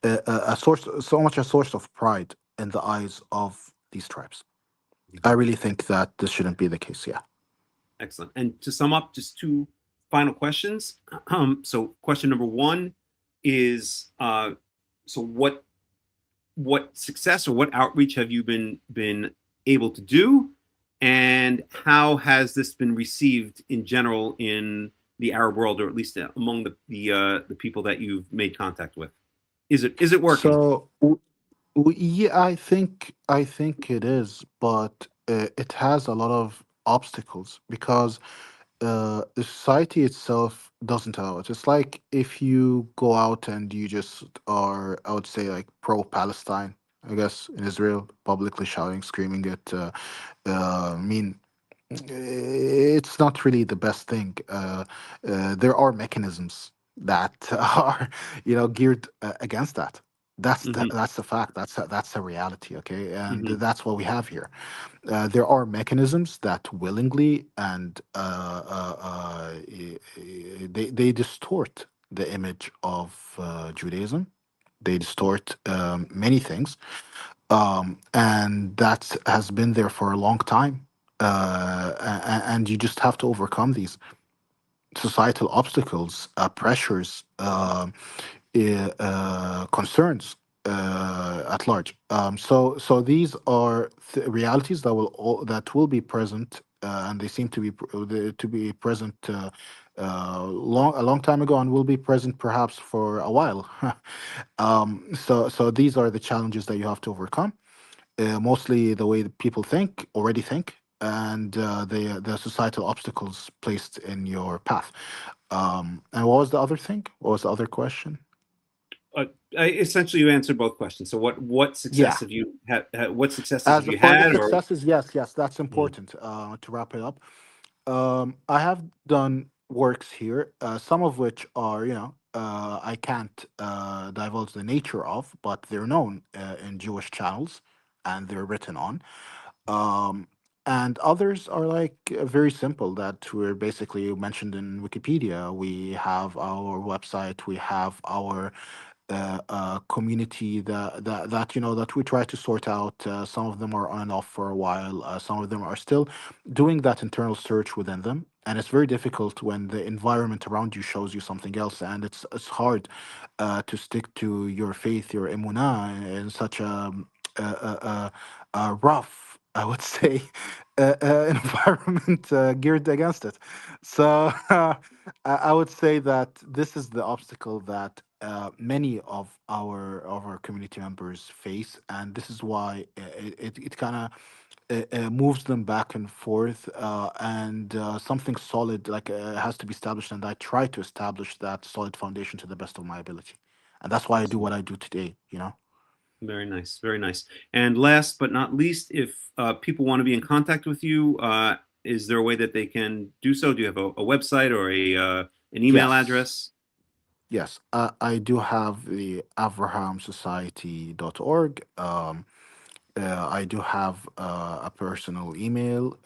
much a source of pride in the eyes of these tribes. I really think that this shouldn't be the case. Yeah. Excellent. And to sum up, just two final questions. So question number one is, so what success or what outreach have you been able to do, and how has this been received in general in the Arab world, or at least among the people that you've made contact with? Is it working? So yeah, I think it is, but it has a lot of obstacles because the society itself doesn't allow it. It's like if you go out and you just are, I would say, like pro-Palestine, I guess, in Israel, publicly shouting, screaming it. I mean, it's not really the best thing. There are mechanisms that are, geared against that. Mm-hmm. That's the fact. That's a reality. Okay, and Mm-hmm. that's what we have here. There are mechanisms that willingly and they distort the image of Judaism. They distort many things, and that has been there for a long time. And you just have to overcome these societal obstacles, pressures, concerns at large. So these are realities that will be present, and they seem to be present a long time ago, and will be present perhaps for a while. So these are the challenges that you have to overcome. Mostly the way that people already think, and the societal obstacles placed in your path. And what was the other thing? What was the other question? Essentially, you answered both questions. So, what Yeah, success have you had? What successes have as you for the had? Or successes, yes, that's yeah. important. To wrap it up, I have done works here, some of which are, I can't divulge the nature of, but they're known in Jewish channels, and they're written on. Um, and others are like very simple that were basically mentioned in Wikipedia. We have our website, we have our community that we try to sort out. Some of them are on and off for a while. Some of them are still doing that internal search within them, and it's very difficult when the environment around you shows you something else, and it's hard to stick to your faith, your emunah, in such a rough, I would say, environment geared against it. So I would say that this is the obstacle that many of our community members face, and this is why it kind of moves them back and forth, and something solid like has to be established, and I try to establish that solid foundation to the best of my ability, and that's why I do Excellent. what I do today. Very nice, very nice. And last but not least, if people want to be in contact with you, is there a way that they can do so? Do you have a website or an email Yes. address? Yes, I do have the AvrahamSociety.org. I do have a personal email,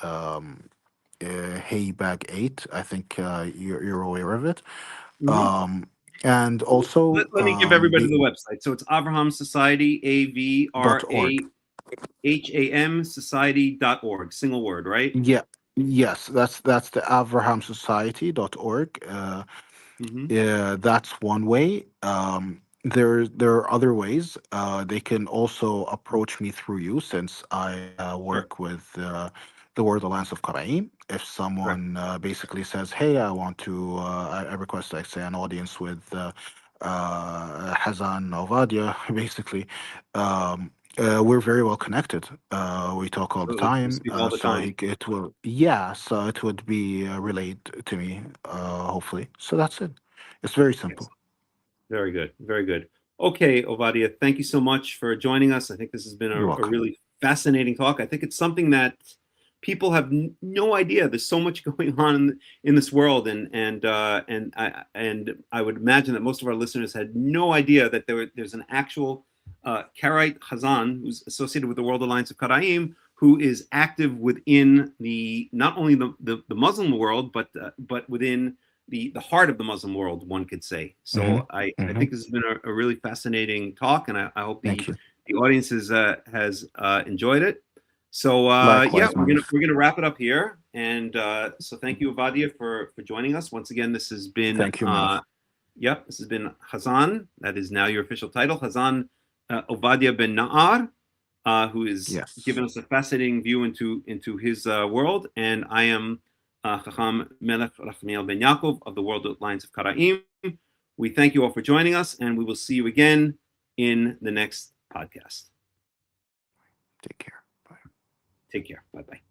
heybag8. I think you're aware of it. Mhm. Um, and also Let me give everybody the website. So it's Avraham Society, .org. AVRAHAM Society.org. Single word, right? Yeah, yes, that's the AvrahamSociety.org. Mm-hmm. Yeah, that's one way. There are other ways. They can also approach me through you, since I Sure. work with the World Alliance of Qara'im. If Correct. someone basically says, "Hey, I want to," I request, like, say, an audience with Hazzan Ovadia, basically. Um, we're very well connected. We talk all the Absolutely. We time. speak all the So time. it will, yeah. So it would be relayed to me, hopefully. So that's it. It's very Yes. simple. Very good. Very good. Okay, Ovadia, thank you so much for joining us. I think this has been You're a welcome. really fascinating talk. I think it's something that people have no idea. There's so much going on in this world, and I would imagine that most of our listeners had no idea that there's an actual Karaite Hazzan who's associated with the World Alliance of Qara'im, who is active within the not only the Muslim world, but within the heart of the Muslim world, one could say. Hmm. So I Hmm. think this has been a really fascinating talk, and I hope Thank the you. audience has enjoyed it. So Likewise, we're gonna wrap it up here, and so thank you, Ovadia, for joining us once again. This has been Thank you, Melech. this has been Hazzan. That is now your official title, Hazzan Ovadia ben Na'ar, who is given us a fascinating view into his world. And I am Hakham Melech Rahmiel ben Yaakov of the World Alliance of Qara'im. We thank you all for joining us, and we will see you again in the next podcast. Take care. Bye. Take care. Bye-bye.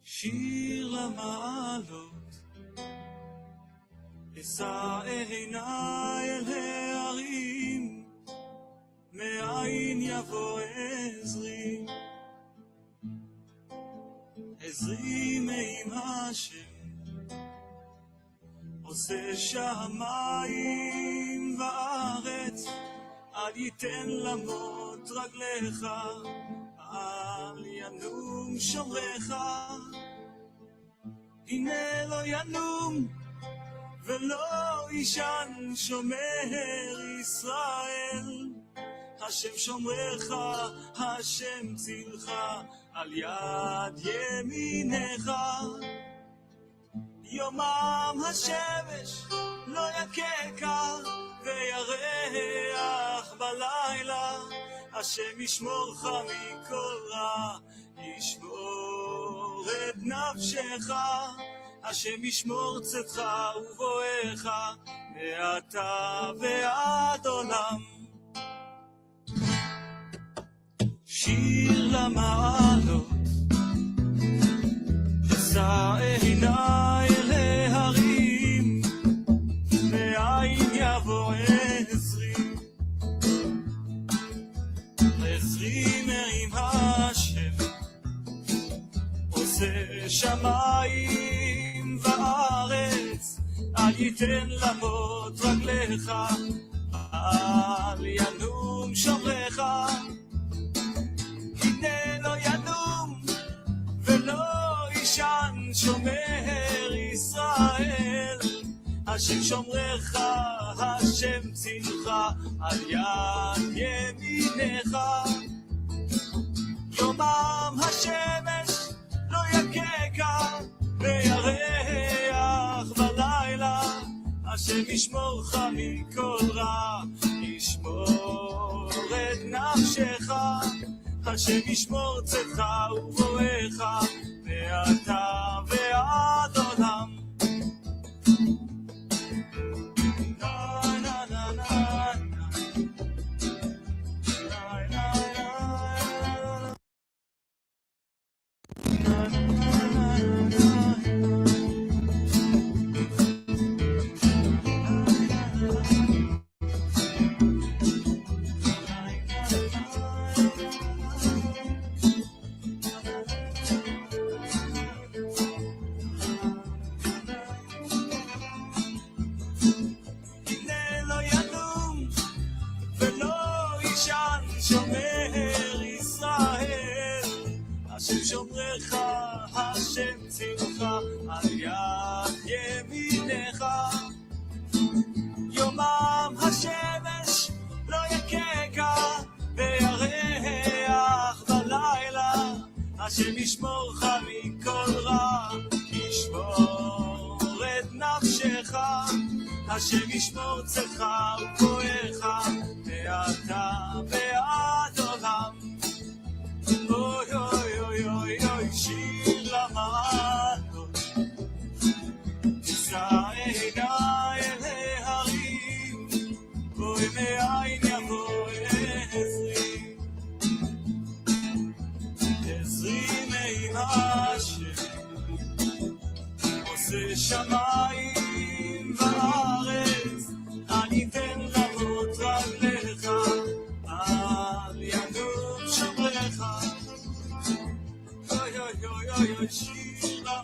שיר למעלות, אשא עיניי אל ההרים, מאין יבוא עזרי, עזרי מעם השם, עושה שמיים וארץ, אל ייתן למות רגליך, אל ינום שומרך, הנה לא ינום ולא ישן שומר ישראל, השם שומרך, השם צילך, על יד ימינך. יומם השמש לא יככה וירח בלילה, השם ישמורך מכל רע, ישמור את נפשך, השם ישמור צאתך ובואך, מעתה ועד עולם. שיר למעלות, אשא עיניי אל ההרים, מאין יבוא עזרי, עזרי מעם השם, עושה שמיים וארץ, אל ייתן למות רגליך, אל ינום שומרך, הנה לא ינום ולא ישן שומר ישראל, השם שומרך, השם צילך, על יד ימינך. יומם השמש לא יככה וירח בלילה, השם ישמורך מכל רע, ישמור את נפשך, השם ישמור צאתך ובואך, מעתה ועד עולם. שומרך, השם צילך, על יד ימינך. יומם השמש לא יככה וירח בלילה, השם ישמורך מכל רע, ישמור את נפשך, השם ישמור צאתך ובואך, מעתה ועד עולם. אוי אוי אוי אוי אוי, שיר למעלות, אשא עיניי אל ההרים, אוי מאין יבוא עזרי, עזרי מעם השם, עושה שמיים וארץ, אל ייתן למות רגליך, אל ינום שומרך. Yo, yo, yo, yo, yo, she's my